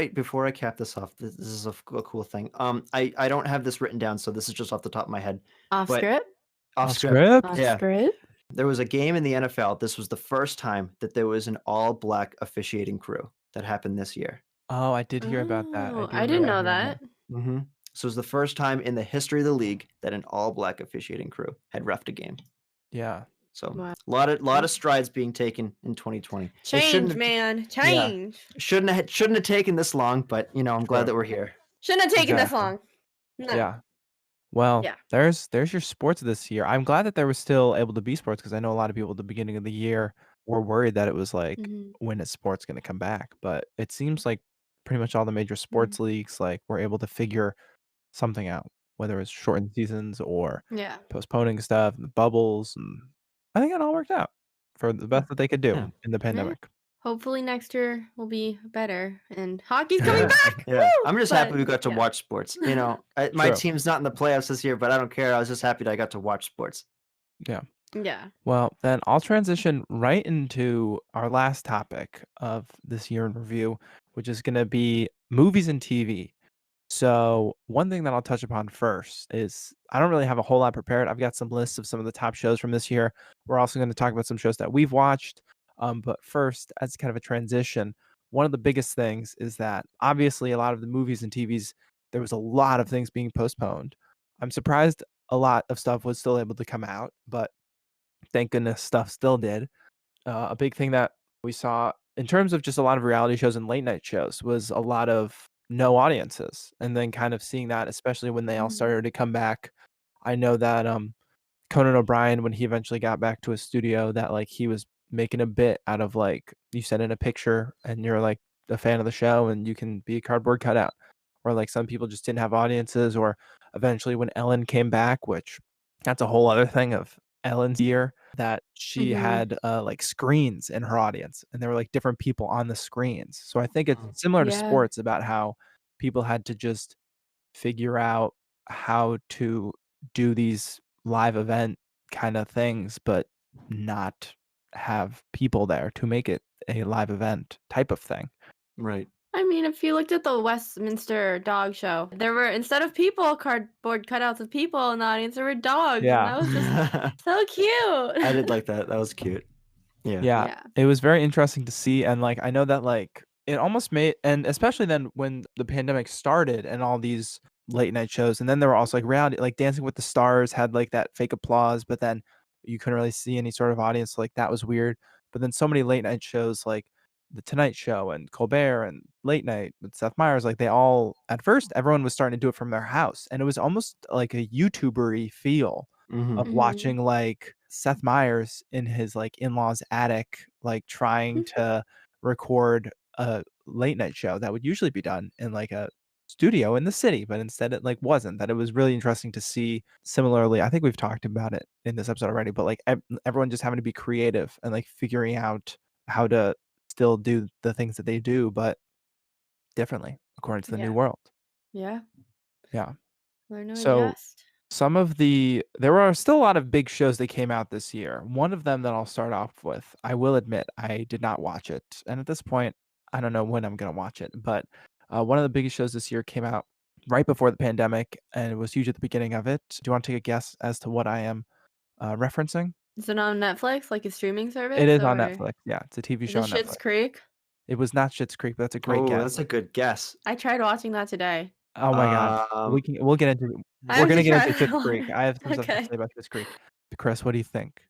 I cap this off, this is a cool thing. I don't have this written down, so this is just off the top of my head. off But script? off off script, script. Off yeah. script? There was a game in the NFL. This was the first time that there was an all-black officiating crew that happened this year. Oh, I did hear about that. I Oh, do I didn't remember Yeah. know hearing that. that. So it was the first time in the history of the league that an all-black officiating crew had reffed a game. Yeah. So Wow. a lot of strides being taken in 2020. It Change, man. Yeah. Change. shouldn't have taken this long, but I'm glad True. that we're here. Shouldn't have taken this Exactly. long. No. Yeah. Well, Yeah. there's your sports this year. I'm glad that there was still able to be sports because I know a lot of people at the beginning of the year were worried that it was like, Mhm. when is sports going to come back? But it seems like pretty much all the major Mhm. sports leagues like were able to figure something out, whether it's shortened seasons or Yeah. postponing stuff and the bubbles, and I think it all worked out for the best that they could Yeah. do in the Yeah. pandemic. Hopefully next year will be better and hockey's coming Yeah. back. Yeah. Woo! I'm just happy But we got to yeah. watch sports. My True. team's not in the playoffs this year, but I don't care. I was just happy that I got to watch sports. Yeah. Yeah. Well, then I'll transition right into our last topic of this year in review, which is going to be movies and TV. So, one thing that I'll touch upon first is I don't really have a whole lot prepared. I've got some lists of some of the top shows from this year. We're also going to talk about some shows that we've watched. But first, as kind of a transition, one of the biggest things is that obviously a lot of the movies and TVs, there was a lot of things being postponed. I'm surprised a lot of stuff was still able to come out, but thank goodness stuff still did. A big thing that we saw in terms of just a lot of reality shows and late night shows was a lot of no audiences, and then kind of seeing that, especially when they all Mhm. started to come back. I know that Conan O'Brien, when he eventually got back to his studio, that like he was making a bit out of like you send in a picture and you're like a fan of the show and you can be a cardboard cutout. Or like some people just didn't have audiences, or eventually when Ellen came back, which that's a whole other thing of Ellen's year, that she Mhm. had like screens in her audience and there were like different people on the screens. So I think it's Mhm. similar to Yeah. sports about how people had to just figure out how to do these live event kind of things, but not have people there to make it a live event type of thing. Right. I mean, if you looked at the Westminster dog show, there were instead of people, cardboard cutouts of people in the audience, there were dogs, and Yeah. that was just so I did cute. like that. That was cute. Yeah. Yeah. Yeah. It was very interesting to see. And like, I know that like it almost made, and especially then when the pandemic started and all these late night shows, and then there were also like reality, like Dancing with the Stars had like that fake applause, but then you couldn't really see any sort of audience. So, like that was weird. But then so many late night shows like The Tonight Show and Colbert and Late Night with Seth Meyers, like they all, at first, everyone was starting to do it from their house. And it was almost like a YouTuber-y feel Mhm. of Mhm. watching like Seth Meyers in his like in-laws attic, like trying to record a late night show that would usually be done in like a studio in the city, but instead it like wasn't. That it was really interesting to see. Similarly, I think we've talked about it in this episode already, but like everyone just having to be creative and like figuring out how to still do the things that they do, but differently according to the new Yeah. world. Yeah. Yeah. Learn to So adjust. There are still a lot of big shows that came out this year. One of them that I'll start off with, I will admit, I did not watch it. And at this point, I don't know when I'm going to watch it. But one of the biggest shows this year came out right before the pandemic, and it was huge at the beginning of it. Do you want to take a guess as to what I am referencing? Is it on Netflix, like a streaming It service, is on or Netflix. Yeah, it's a TV is show it on Schitt's Netflix. Creek? It was not Schitt's Creek, but that's a great Oh, guess. that's a good guess. I tried watching that today. Oh my god. Um, We'll get into I we're gonna actually get tried into it Schitt's Creek. on. I have some stuff to Okay. say about Schitt's Creek. Chris, what do you think?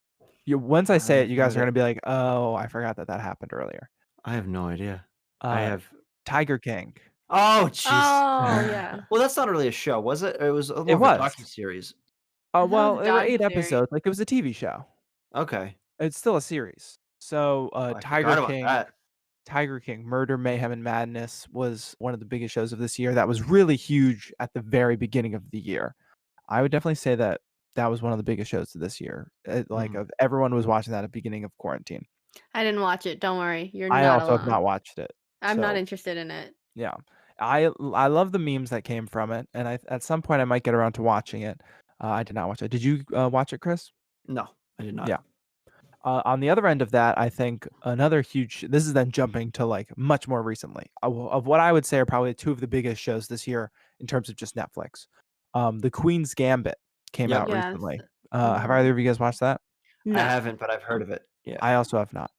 Once I I say it, have you no guys are idea. gonna be like, "Oh, I forgot that happened earlier." I have no idea. I Uh, have. Tiger King. Oh, jeez. Oh, yeah. Well, that's not really a show, was it? It was more It of a was. docuseries. I thought it Well, was a there were 8 docuseries. episodes, like, it was a TV show. Okay. It's still a series. So, Oh, I forgot about that. Tiger King, Murder, Mayhem, and Madness was one of the biggest shows of this year that was really huge at the very beginning of the year. I would definitely say that that was one of the biggest shows of this year. Mhm. Of everyone was watching that at the beginning of quarantine. I didn't watch it. Don't worry. You're I not also have alone. not watched it. I'm not So, interested in it. yeah. I love the memes that came from it, and at some point I might get around to watching it. I did not watch it. Did you watch it, Chris? No, I did not. Yeah. On the other end of that, I think another huge this is then jumping to, like, much more recently, of what I would say are probably 2 of the biggest shows this year in terms of just Netflix. The Queen's Gambit came Yep. out Yes. recently. Have Mhm. either of you guys watched that? I No. haven't, but I've heard of it. Yeah. I also have not.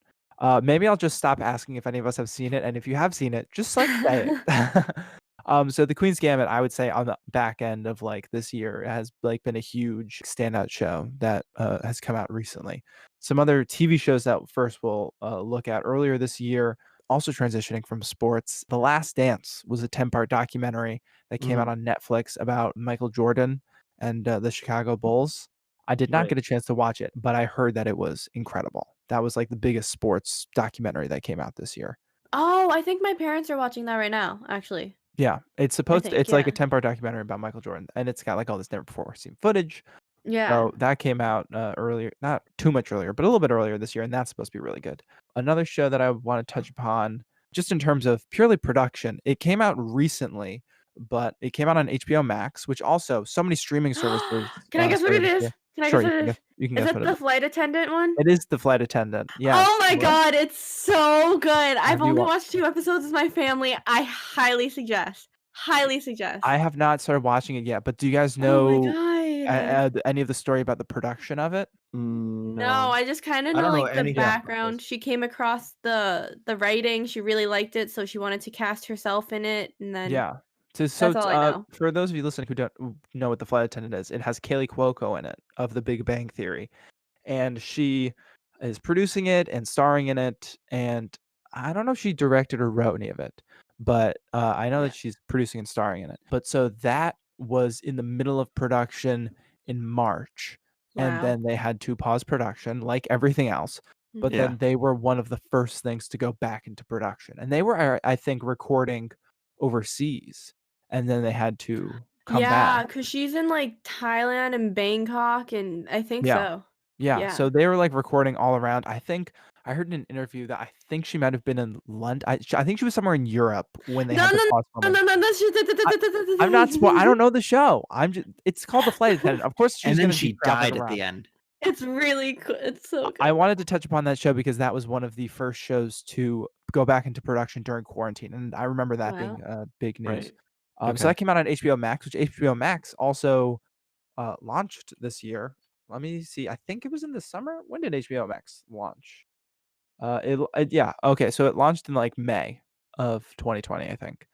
Maybe I'll just stop asking if any of us have seen it, and if you have seen it, just, like, say it. So The Queen's Gambit, I would say on the back end of, like, this year has, like, been a huge standout show that, has come out recently. Some other TV shows that first we'll, look at earlier this year, also transitioning from sports, The Last Dance was a 10-part documentary that came out Mhm. on Netflix about Michael Jordan and, the Chicago Bulls. I did not Right. get a chance to watch it, but I heard that it was incredible. That was, like, the biggest sports documentary that came out this year. Oh, I think my parents are watching that right now, actually. Yeah, I think, it's like a yeah. 10-part documentary about Michael Jordan, and it's got, like, all this never before seen footage. Yeah. So that came out, earlier not too much earlier, but a little bit earlier this year, and that's supposed to be really good. Another show that I wanna touch upon, just in terms of purely production, it came out recently, but it came out on HBO Max, which also so many streaming services, Can I guess what started it this is? year. Can I Sure, guess what it is? you can Is guess it what it the is. flight attendant one? It is The Flight Attendant, yes. Oh my What? god, it's so good. I've Have you only wa watched 2 episodes with my family. I highly suggest. Highly suggest. I have not started watching it yet, but do you guys Oh my know god. any of the story about the production of it? No, No. I just kinda I know, don't know like, the anything Yeah. about background. this. She came across the writing, she really liked it, so she wanted to cast herself in it, and then Yeah. that's all I know. For those of you listening who don't know what The Flight Attendant is, it has Kaylee Cuoco in it of The Big Bang Theory, and she is producing it and starring in it, and I don't know if she directed or wrote any of it, but, I know Yeah. that she's producing and starring in it. But so that was in the middle of production in March, and Wow. then they had to pause production like everything else, but Mhm. Yeah. then they were one of the first things to go back into production, and they were, I think, recording overseas, and then they had to come back. Yeah, 'cause she's in, like, Thailand and Bangkok, and I think Yeah. so. Yeah, Yeah. so they were, like, recording all around. I heard in an interview that I think she might have been in London. I think she was somewhere in Europe when they No, had to no, pause no, filming. no, no, no, I I'm not I don't know the show. It's called The Flight Attendant. Of course, she's And then gonna be she traveling died at around. the end. It's really cool. It's so I good. wanted to touch upon that show because that was one of the first shows to go back into production during quarantine, and I remember that being, Wow. big news. Right. So Okay. that came out on HBO Max, which HBO Max also, launched this year. Let me see, I think it was in the summer? When did HBO Max launch? Yeah, okay, so it launched in, like, May of 2020, I think.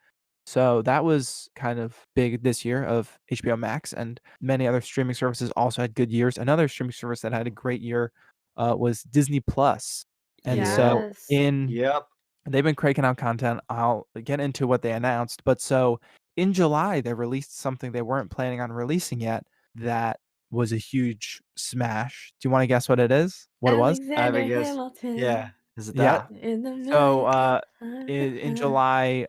So that was kind of big this year of HBO Max, and many other streaming services also had good years. Another streaming service that had a great year, was Disney Plus, and Yep. so Yes. in Yep. they've been cranking out content. I'll get into what they announced, but so in July, they released something they weren't planning on releasing yet that was a huge smash. Do you wanna guess what it is? What it was? I have a Alexander guess. Yeah. Hamilton Is it Yeah. that? in the So, night. in July,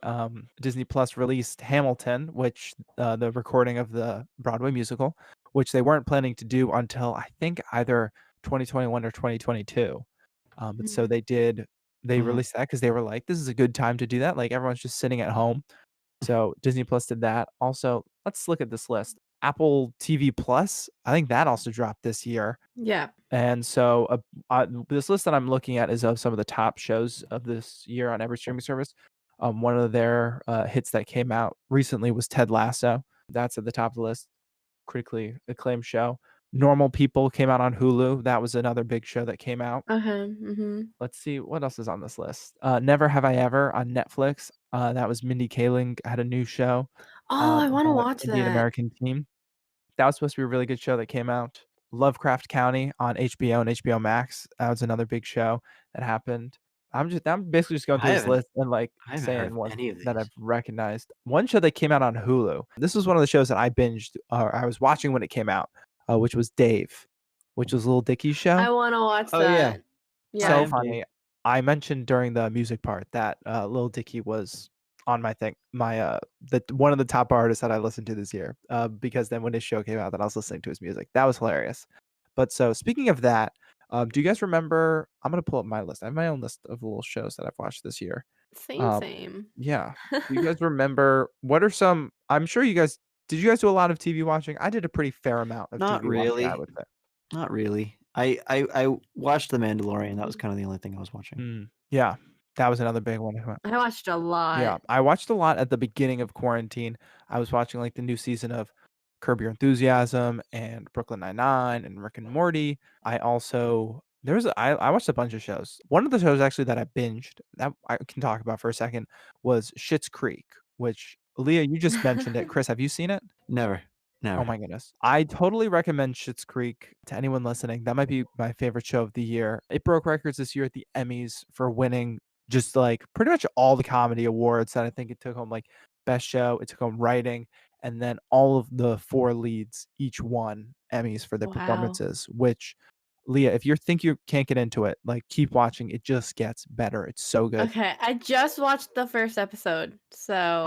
Disney Plus released Hamilton, which, the recording of the Broadway musical, which they weren't planning to do until I think either 2021 or 2022. But so Mhm. they Mhm. released that because they were like, "This is a good time to do that." Like, everyone's just sitting at home. So Disney Plus did that. Also, let's look at this list. Apple TV Plus, I think that also dropped this year. Yeah. And so this list that I'm looking at is of some of the top shows of this year on every streaming service. One of their hits that came out recently was Ted Lasso. That's at the top of the list. Critically acclaimed show. Normal People came out on Hulu. That was another big show that came out. Let's see what else is on this list. Never Have I Ever on Netflix. That was Mindy Kaling had a new show Oh, I want to about watch Indian that. American team. That was supposed to be a really good show that came out. Lovecraft County on HBO and HBO Max. That was another big show that happened. I'm basically just going I through this haven't list and like I haven't heard of saying ones any of that these. I've recognized. One show that came out on Hulu. This was one of the shows that I binged or I was watching when it came out, which was Dave, which was Lil Dicky's I show. want to watch Oh, yeah. that. I So Yeah. am Dave. funny. I mentioned during the music part that Lil Dicky was on my thing, my one of the top artists that I listened to this year. Because then when his show came out, that I was listening to his music. That was hilarious. But so speaking of that, do you guys remember? I'm gonna pull up my list. I have my own list of little shows that I've watched this year. Same, Um, same. yeah. Do you guys remember what are some? I'm sure you guys did. You guys do a lot of TV watching? I did a pretty fair amount of Not TV watching, I really. would say. Not really. I watched The Mandalorian. That was kind of the only thing I was watching. Yeah, that was another big one. I watched a lot. Yeah, I watched a lot at the beginning of quarantine. I was watching like the new season of Curb Your Enthusiasm and Brooklyn Nine-Nine and Rick and Morty. I also I watched a bunch of shows. One of the shows actually that I binged that I can talk about for a second was Schitt's Creek, which Leah, you just mentioned it. Chris, have you seen it? Never. Oh Never. my goodness. I totally recommend Schitt's Creek to anyone listening. That might be my favorite show of the year. It broke records this year at the Emmys for winning just like pretty much all the comedy awards that I think it took home like best show, it took home writing, and then all of the four leads each won Emmys for their Wow. performances, which Leah, if you think you can't get into it, like keep watching. It just gets better. It's so good. Okay, I just watched the first episode, so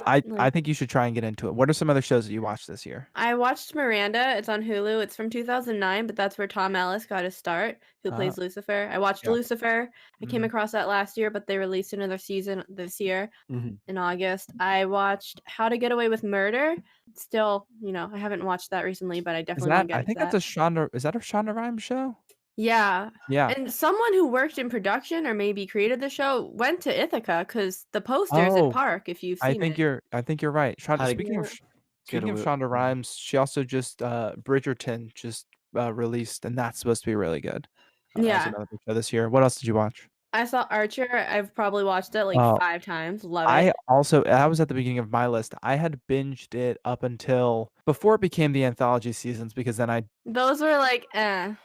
I think you should try and get into it. What are some other shows that you watched this year? I watched Miranda. It's on Hulu. It's from 2009, but that's where Tom Ellis got his start, who Uh, plays Lucifer. I watched yeah. Lucifer. I came Mhm. across that last year, but they released another season this year Mhm. in August. I watched How to Get Away with Murder. Still, I haven't watched that recently, but I Is definitely want that to get I into think that's that. a Shonda is that a Shonda Rhimes show? Yeah. Yeah. And someone who worked in production or maybe created the show went to Ithaca because the poster's at Oh, Park, if you've seen it. I think you're right. How to Yeah. get Speaking of away. Shonda Rhimes, she also just Bridgerton just released, and that's supposed to be really good. That was Yeah. another big show this year. What else did you watch? I saw Archer. I've probably watched it like Oh, 5 times. Love I it. also that was at the beginning of my list. I had binged it up until before it became the anthology seasons because then Those were like,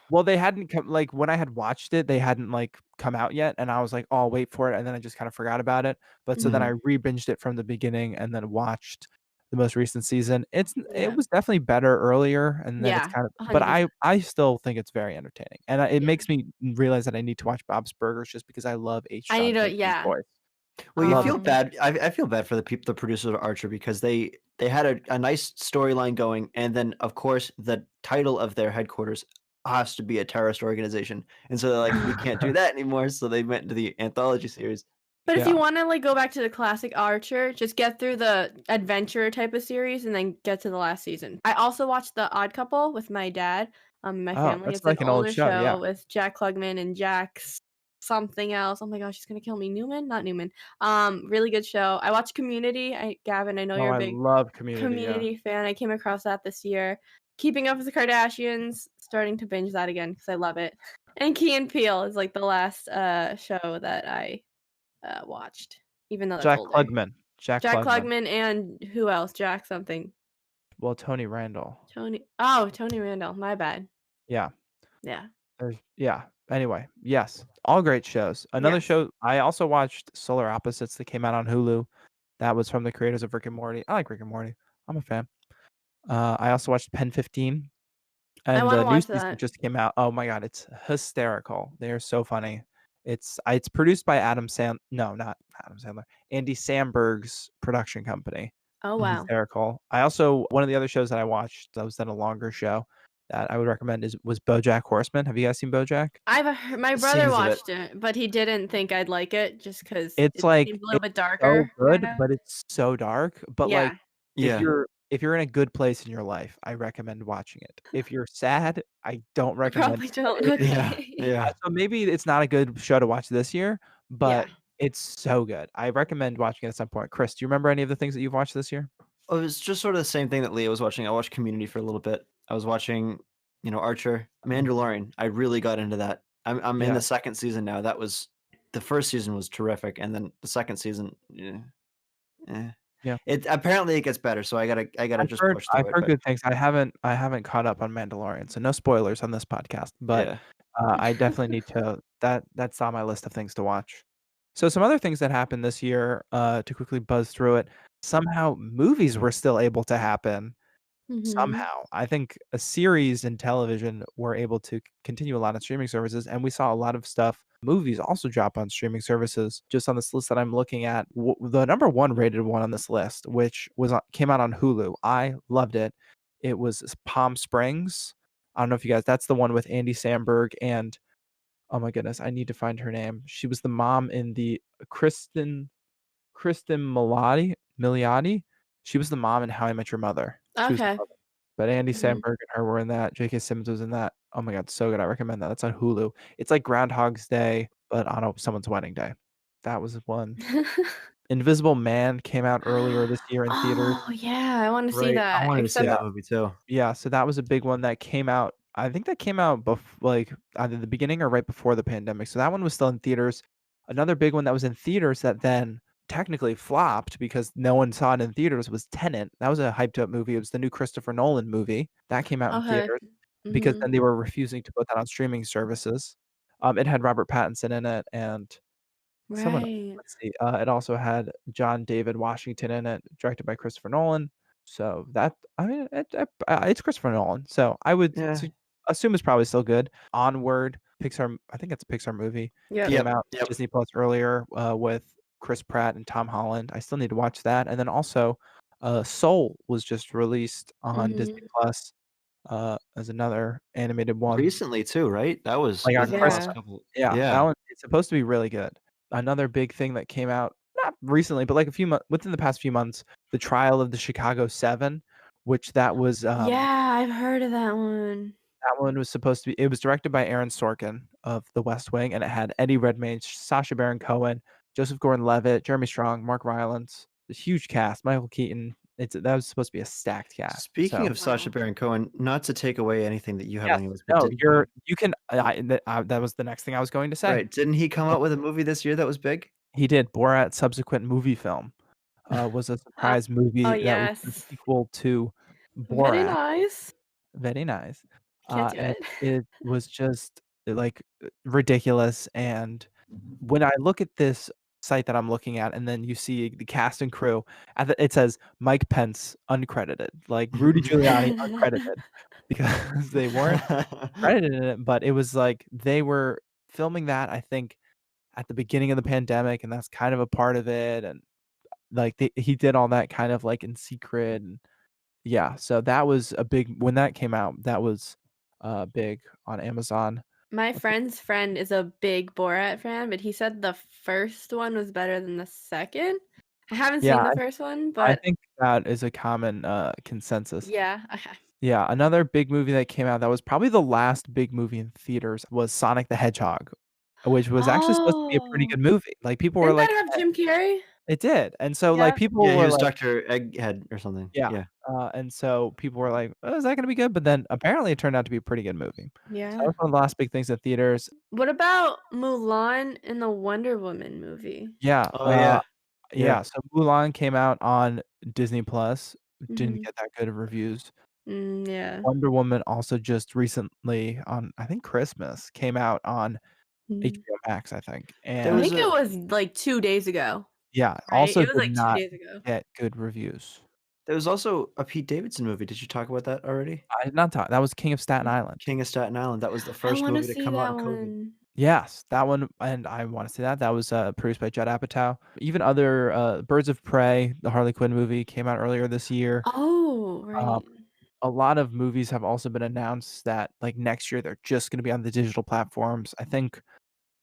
well, they hadn't come like when I had watched it, they hadn't like come out yet, and I was like, "Oh, I'll wait for it," and then I just kind of forgot about it. But so then I Mhm. re-binged it from the beginning and then watched the most recent season. It Yeah. was definitely better earlier, and then it's Yeah, kind of, but 100%. I still think it's very entertaining, and it Yeah. makes me realize that I need to watch Bob's Burgers just because I love H. I need John to Casey's yeah. voice. Well, you Love it. feel bad. I feel bad for the producers of Archer because they had a nice storyline going, and then of course the title of their headquarters has to be a terrorist organization, and so they're like, we can't do that anymore. So they went into the anthology series. But if Yeah. you wanna, like, go back to the classic Archer, just get through the adventure type of series and then get to the last season. I also watched The Odd Couple with my dad, my Oh, family. that's It's an like an old older show. Yeah. show with Jack Klugman and Jax something else. Oh my gosh, he's gonna kill me. Newman? Not Newman. Really good show. I watched Community. Gavin, I know Oh, you're a I big love Community. Yeah. Community fan. I came across that this year. Keeping Up with the Kardashians, starting to binge that again because I love it. And Key and Peele is like the last show that I watched, even though that's Jack older. Klugman. Jack Jack Klugman. Klugman and who else? Jack something. Well, Tony Randall. Tony Randall. My bad. Yeah. Yeah. Yeah. Anyway, yes, all great shows. Another Yes. show I also watched, Solar Opposites, that came out on Hulu. That was from the creators of Rick and Morty. I like Rick and Morty. I'm a fan. I also watched Pen 15, I and want the to new watch season that. just came out. Oh my god, it's hysterical. They are so funny. It's produced by not Adam Sandler, Andy Samberg's production company. Oh It's wow. hysterical. I also one of the other shows that I watched that was then a longer show that I would recommend was BoJack Horseman. Have you guys seen BoJack? My brother Scenes of it. watched it, but he didn't think I'd like it just because It's it like seems a little it's bit so darker, kind good, of. but it's so dark. But like Yeah. if Yeah. if you're in a good place in your life, I recommend watching it. If you're sad, I don't I recommend probably it, but don't. Yeah, Okay. yeah. so maybe it's not a good show to watch this year, Yeah. but it's so good. I recommend watching it at some point. Chris, do you remember any of the things that you've watched this year? Oh, it was just sort of the same thing that Leah was watching. I watched Community for a little bit. I was watching, Archer, Mhm. Mandalorian. I really got into that. I'm in Yeah. the second season now. The first season was terrific, and then the second season, eh. Yeah. It apparently it gets better, so I gotta I've just heard push I've through it. heard But good things. I haven't caught up on Mandalorian, so no spoilers on this podcast, but, yeah, I definitely need to that's on my list of things to watch. So some other things that happened this year, to quickly buzz through it, somehow movies were still able to happen. Mhm. Somehow. I think a series and television were able to continue a lot of streaming services, and we saw a lot of stuff movies also drop on streaming services. Just on this list that I'm looking at, the number 1 rated one on this list, which came out on Hulu. I loved it. It was Palm Springs. I don't know if you guys that's the one with Andy Samberg and oh my goodness, I need to find her name. She was the mom in the Kristen Milioti. She was the mom in How I Met Your Mother. She was the Okay. mother. But Andy Mhm. Samberg and her were in that. J.K. Simmons was in that. Oh my god, so good. I recommend that. That's on Hulu. It's like Groundhog's Day, but on someone's wedding day. That was one. Invisible Man came out earlier this year in theaters. Oh, yeah, I wanna see great. I that, wanted to see except Yeah, that movie too. yeah. So that was a big one that came out. I think that came out like either the beginning or right before the pandemic. So that one was still in theaters. Another big one that was in theaters that then technically flopped because no one saw it in theaters was Tenet. That was a hyped up movie. It was the new Christopher Nolan movie that came out in okay. theaters because Mhm. then they were refusing to put that on streaming services. It had Robert Pattinson in it and someone else. Right. Let's see. It also had John David Washington in it, directed by Christopher Nolan. So that I mean, it's Christopher Nolan. So I would Yeah. assume it's probably still good. Onward, Pixar. I think it's a Pixar movie. Yep. Came Yep. out Yep. Disney Plus earlier with Chris Pratt and Tom Holland. I still need to watch that. And then also, Soul was just released on Disney Mhm. Plus as another animated one. Recently too, right? That was Like on within the last Yeah. Christmas. couple. Yeah, that Yeah. one it's supposed to be really good. Another big thing that came out, not recently, but like a few months within the past few months, The Trial of the Chicago 7, which Yeah, I've heard of that one. that one was supposed to be it was directed by Aaron Sorkin of The West Wing, and it had Eddie Redmayne, Sacha Baron Cohen, Joseph Gordon-Levitt, Jeremy Strong, Mark Rylance, a huge cast, Michael Keaton. That was supposed to be a stacked cast. Speaking So of Sacha Wow. Baron Cohen, not to take away anything that you have on yes, your list, but no, did you can that was the next thing I was going to say. right, didn't he come out with a movie this year that was big? He did. Borat's subsequent movie film, was a surprise Oh, movie that was the yes. sequel to Very Borat. nice. Very nice. Can't do And it. it was just, like, ridiculous, and when I look at this site that I'm looking at, and then you see the cast and crew, it says Mike Pence uncredited, like, Rudy Giuliani uncredited because they weren't credited in it, but it was like they were filming that, I think, at the beginning of the pandemic, and that's kind of a part of it, and, like, he did all that kind of, like, in secret, and yeah, so that was a big when that came out, that was, big on Amazon. My What's it friend's friend is a big Borat fan, but he said the first one was better than the second. I haven't Yeah, seen the first one, I but think that is a common, consensus. yeah, okay. Yeah, another big movie that came out that was probably the last big movie in theaters was Sonic the Hedgehog, which was actually supposed to be a pretty Oh, good movie, like, people were didn't that like, have Jim Carrey? it did, and so, like, Yeah. people Yeah, he were was like Doctor Egghead or something. yeah, Yeah. and so people were like, "Oh, is that gonna be good?" But then apparently it turned out to be a pretty good movie. So that Yeah. was one of the last big things in theaters. What about Mulan in the Wonder Woman movie? Yeah, Oh, yeah. Yeah. yeah, so Mulan came out on Disney Plus, didn't Mhm. get that good of reviews. Yeah. Wonder Woman also just recently on, I think Christmas, came out on Mm. HBO Max, I think, There I and was think it a was, like, 2 days ago, yeah, right? also It was, did like, 2 not days ago. get good reviews. there was also a Pete Davidson movie. Did you talk about that already? I did not talk that was King of Staten Island. King of Staten Island. That was the I first wanna movie to see come out that in COVID. one. Yes, that one and I wanna say that, that was, produced by Judd Apatow. Even other, Birds of Prey, the Harley Quinn movie came out earlier this year. Oh, Um, right. a lot of movies have also been announced that, like, next year, they're just gonna be on the digital platforms. I think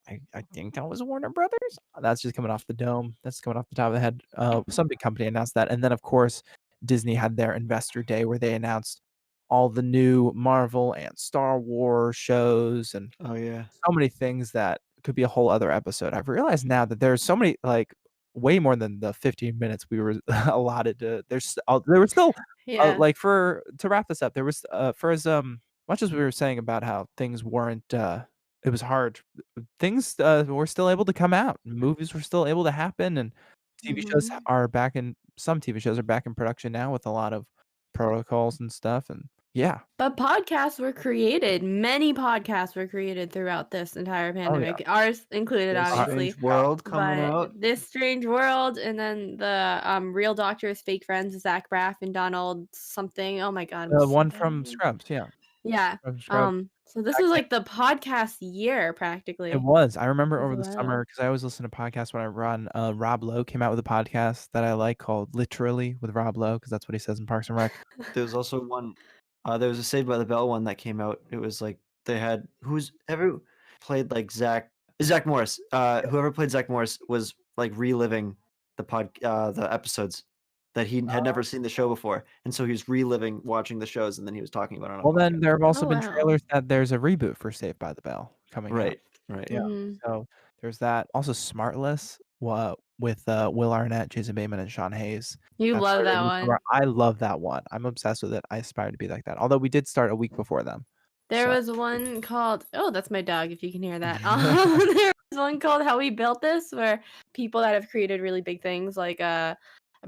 that was Warner Brothers? That's just coming off the dome. That's coming off the top of the head. Some big company announced that, and then, of course, Disney had their investor day where they announced all the new Marvel and Star Wars shows and Oh yeah. so many things that could be a whole other episode. I've realized now that there's so many, like, way more than the 15 minutes we were allotted to. There was still, Yeah. like, for to wrap this up, there was, for as much as we were saying about how things weren't, it was hard. Things were still able to come out. Movies were still able to happen, and Mhm. some TV shows are back in production now with a lot of protocols and stuff. And yeah, But podcasts were created. Many podcasts were created throughout this entire oh yeah, pandemic, ours included, This uh, Strange obviously. yeah. World coming But out. This Strange World, and then the Real Doctors, Fake Friends, Zach Braff and Donald something. Oh my God, I'm The so one bad at from names. Scrubs, yeah, Yeah. from Scrubs. So this I was can't like the podcast year It practically was. I remember as over the well. summer because I always listen to podcasts when I run. Rob Lowe came out with a podcast that I like called Literally with Rob Lowe because that's what he says in Parks and Rec. There was also one. There was a Saved by the Bell one that came out. It was like they had who's ever played like Zach Morris. Whoever played Zach Morris was like reliving the episodes that he had never seen the show before, and so he was reliving watching the shows, and then he was talking about it on a Well, then podcast. there have also Oh been wow. trailers that there's a reboot for Saved by the Bell coming out. Right, right. Yeah, Mhm. so there's that. Also, Smartless, with Will Arnett, Jason Bateman, and Sean Hayes. You That love started that in the summer. one. I love that one. I'm obsessed with it. I aspire to be like that. Although we did start a week before them. There So was one called, oh, that's my dog, if you can hear that. There was one called How We Built This, where people that have created really big things like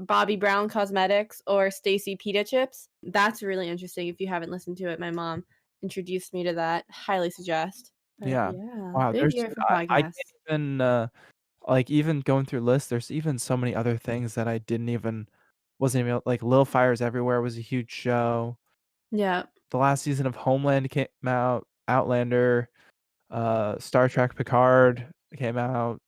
Bobby Brown Cosmetics or Stacy Pita Chips. That's really interesting if you haven't listened to it. My mom introduced me to that. Highly suggest. But yeah. yeah, Wow, big there's year for I can't podcasts. even, like, even going through lists, there's even so many other things that I didn't even wasn't even like, Little Fires Everywhere was a huge show. Yeah. The last season of Homeland came out, Outlander, Star Trek Picard came out,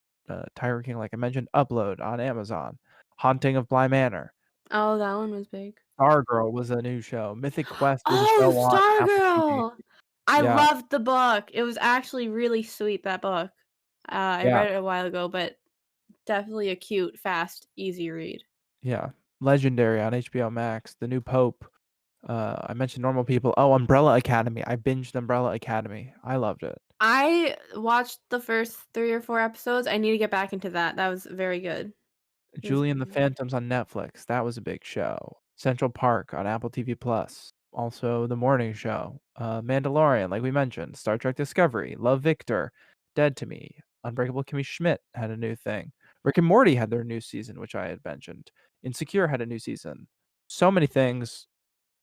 Tiger King, like I mentioned, Upload on Amazon, Haunting of Bly Manor, Oh, that one was big. Stargirl was a new show, Mythic Quest was a Oh, show on Apple TV. Stargirl! I Yeah, loved the book. It was actually really sweet, that book. I yeah, read it a while ago, but definitely a cute, fast, easy read. yeah. Legendary on HBO Max, The New Pope. I mentioned Normal People. Oh, Umbrella Academy. I binged Umbrella Academy. I loved it. I watched the first 3 or 4 episodes. I need to get back into that. That was very good. It was Julie and the very good. Phantoms on Netflix. That was a big show. Central Park on Apple TV Plus. Also, The Morning Show. Mandalorian, like we mentioned. Star Trek Discovery. Love Victor. Dead to Me. Unbreakable Kimmy Schmidt had a new thing. Rick and Morty had their new season, which I had mentioned. Insecure had a new season. So many things.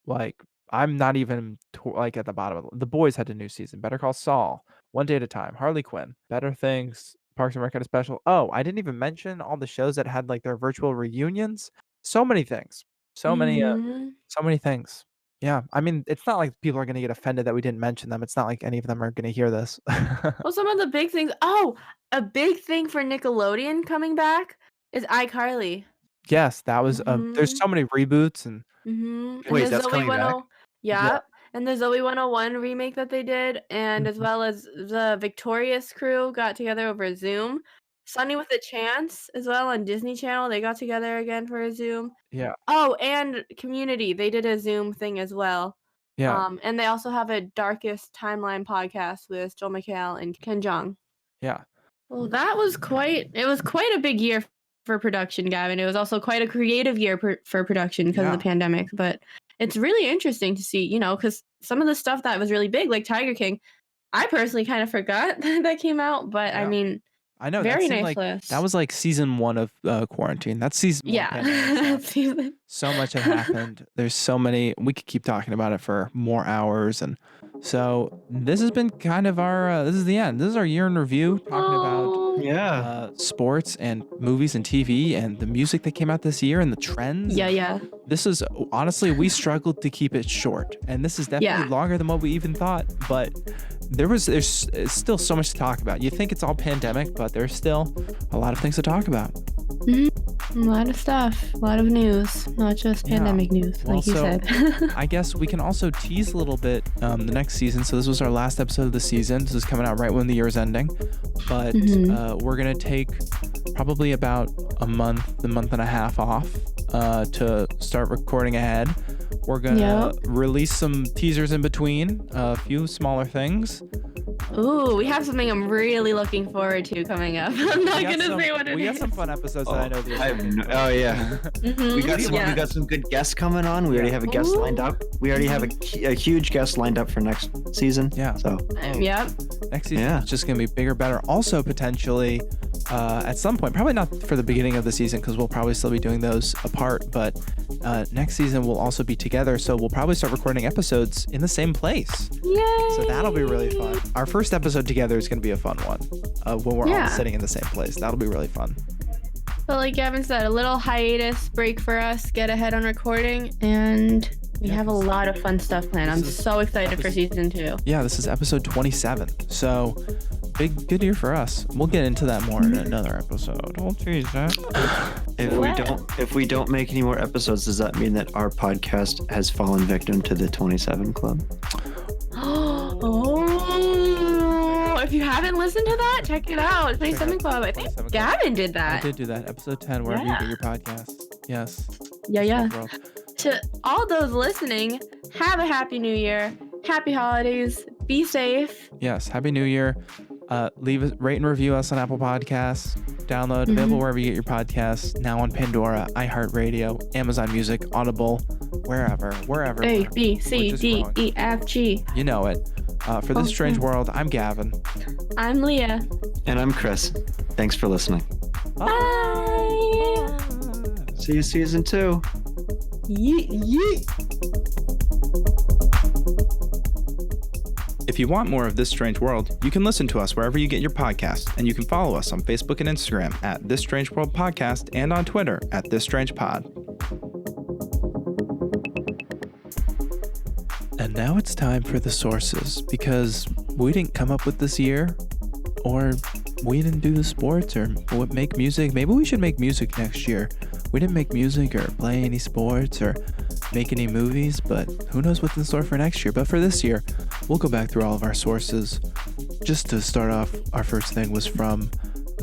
Like, I'm not even like at the bottom of The Boys had a new season. Better Call Saul. One Day at a Time. Harley Quinn. Better Things. Parks and Rec had a special. Oh, I didn't even mention all the shows that had like their virtual reunions. So many things. So many Mhm. so many things. Yeah. I mean, it's not like people are gonna get offended that we didn't mention them. It's not like any of them are gonna hear this. Well, some of the big things, a big thing for Nickelodeon coming back is iCarly. Yes, that was there's Mhm. so many reboots and And Wait, the that's Zoe coming back? 10 yeah, yeah, and the Zoe 101 remake that they did, and as mhm, well as the Victorious crew got together over Zoom. Sunny with a Chance as well on Disney Channel, they got together again for a Zoom. yeah, Oh, and Community, they did a Zoom thing as well. yeah, And they also have a Darkest Timeline podcast with Joel McHale and Ken Jeong. yeah, Well, it was quite a big year for production, Gavin. It was also quite a creative year for production because of the yeah, pandemic, but it's really interesting to see, because some of the stuff that was really big, like Tiger King, I personally kind of forgot that came out, but I yeah. mean, I know that very seemed nice like that list. was like season 1 of quarantine. That's season 1 pandemic Yeah. stuff. So much had happened. There's so many. We could keep talking about it for more hours. And so this has been kind of our, this is the end. This is our year in review talking about Oh. Yeah. sports and movies and TV and the music that came out this year and the trends. Yeah, yeah. This is honestly, we struggled to keep it short. And this is definitely Yeah. longer than what we even thought. But there's still so much to talk about. You think it's all pandemic, but there's still a lot of things to talk about. Mhm. A lot of stuff, a lot of news, not just pandemic news, Well, like you so said. I guess we can also tease a little bit the next season. So this was our last episode of the season. This is coming out right when the year is ending. But we're going to take probably about a month and a half off to start recording ahead. We're going to release some teasers in between, a few smaller things. Ooh, we have something I'm really looking forward to coming up. I'm not going to say what it is. We got some fun episodes that I know that oh yeah. We got some good guests coming on. We already have a guest lined up. We already have a huge guest lined up for next season. Yeah. So Yep. next season is just going to be bigger, better. Also potentially at some point, probably not for the beginning of the season because we'll probably still be doing those apart, but next season we'll also be together. So we'll probably start recording episodes in the same place. Yay! So that'll be really fun. Our first episode together is going to be a fun one when we're all sitting in the same place. That'll be really fun. But like Gavin said, a little hiatus break for us, get ahead on recording, and we have a lot of fun stuff planned. I'm so excited for season 2. Yeah, this is episode 27. So good year for us. We'll get into that more in another episode. Oh, geez, if we don't make any more episodes, does that mean that our podcast has fallen victim to the 27 Club? Oh, if you haven't listened to that, check it out. 27 Club. I think Gavin did that. I did do that. Episode 10, wherever you get your podcast. Yes. Yeah. To all those listening, have a happy new year. Happy holidays. Be safe. Yes. Happy New Year. Rate and review us on Apple Podcasts. Download, available wherever you get your podcasts. Now on Pandora, iHeartRadio, Amazon Music, Audible, wherever. A, B, C, D, E, F, G. You know it. For This Strange World, I'm Gavin. I'm Leah. And I'm Chris. Thanks for listening. Bye. See you season 2. Yeet. If you want more of This Strange World, you can listen to us wherever you get your podcasts, and you can follow us on Facebook and Instagram at This Strange World Podcast and on Twitter at This Strange Pod. And now it's time for the sources, because we didn't come up with this year, or we didn't do the sports, or make music. Maybe we should make music next year. We didn't make music or play any sports or make any movies, but who knows what's in store for next year. But for this year, we'll go back through all of our sources. Just to start off, our first thing was from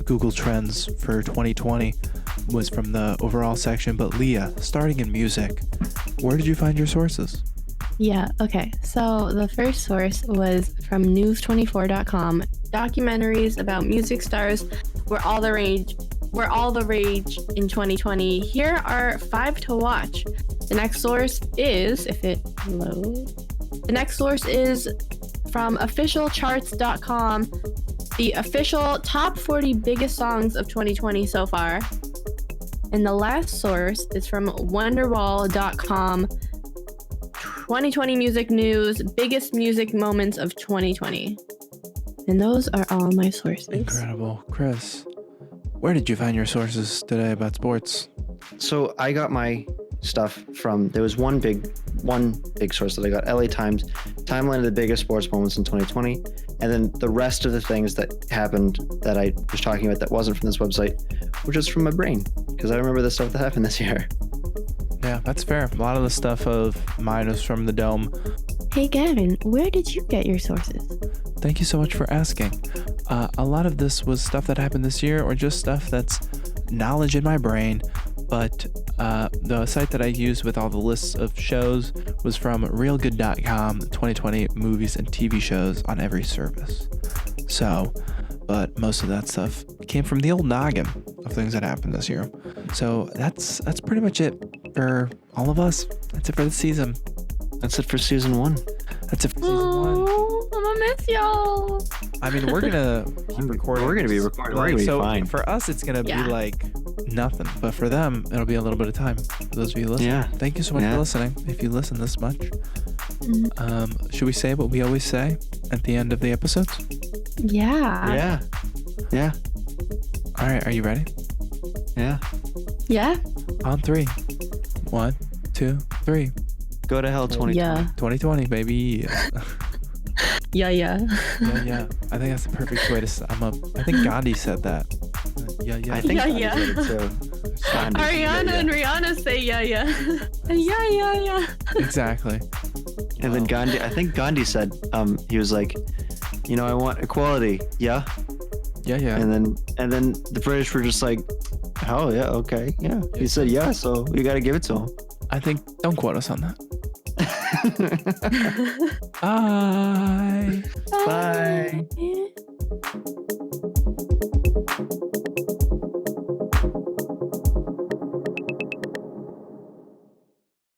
Google Trends for 2020, was from the overall section. But Leah, starting in music, where did you find your sources? Yeah, okay. So the first source was from news24.com. Documentaries about music stars were all the rage in 2020. Here are 5 to watch. The next source is, if it loads, the next source is from officialcharts.com, the official top 40 biggest songs of 2020 so far. And the last source is from wonderwall.com, 2020 music news, biggest music moments of 2020. And those are all my sources. Incredible. Chris, where did you find your sources today about sports? So I got my stuff from, there was one big source that I got, LA Times, timeline of the biggest sports moments in 2020, and then the rest of the things that happened that I was talking about that wasn't from this website, which was from my brain, because I remember the stuff that happened this year. Yeah, that's fair. A lot of the stuff of mine was from the Dome. Hey Gavin, where did you get your sources? Thank you so much for asking. A lot of this was stuff that happened this year, or just stuff that's knowledge in my brain. But the site that I used with all the lists of shows was from realgood.com, 2020 movies and TV shows on every service. So, but most of that stuff came from the old noggin of things that happened this year. So that's pretty much it for all of us. That's it for the season. That's it for season 1. That's it for season 1. I'm gonna miss y'all. I mean, we're gonna keep recording. We're gonna be recording. We're gonna be fine. For us, it's gonna be like nothing, but for them, it'll be a little bit of time. For those of you listening, thank you so much for listening. If you listen this much, should we say what we always say at the end of the episodes? Yeah. All right, are you ready? Yeah. On 3. 1, 2, 3. Go to hell 2020. Yeah. 2020, baby. Yeah. Yeah. I think that's the perfect way to. I think Gandhi said that. Yeah. I think Yeah. I did it too. Gandhi. Ariana and Rihanna say yeah. Yeah. Exactly. And then Gandhi, I think Gandhi said, he was like, I want equality. Yeah. Yeah. And then the British were just like, oh yeah, okay, yeah. He said yeah, so we got to give it to him. I think, don't quote us on that. Bye. Bye. Yeah.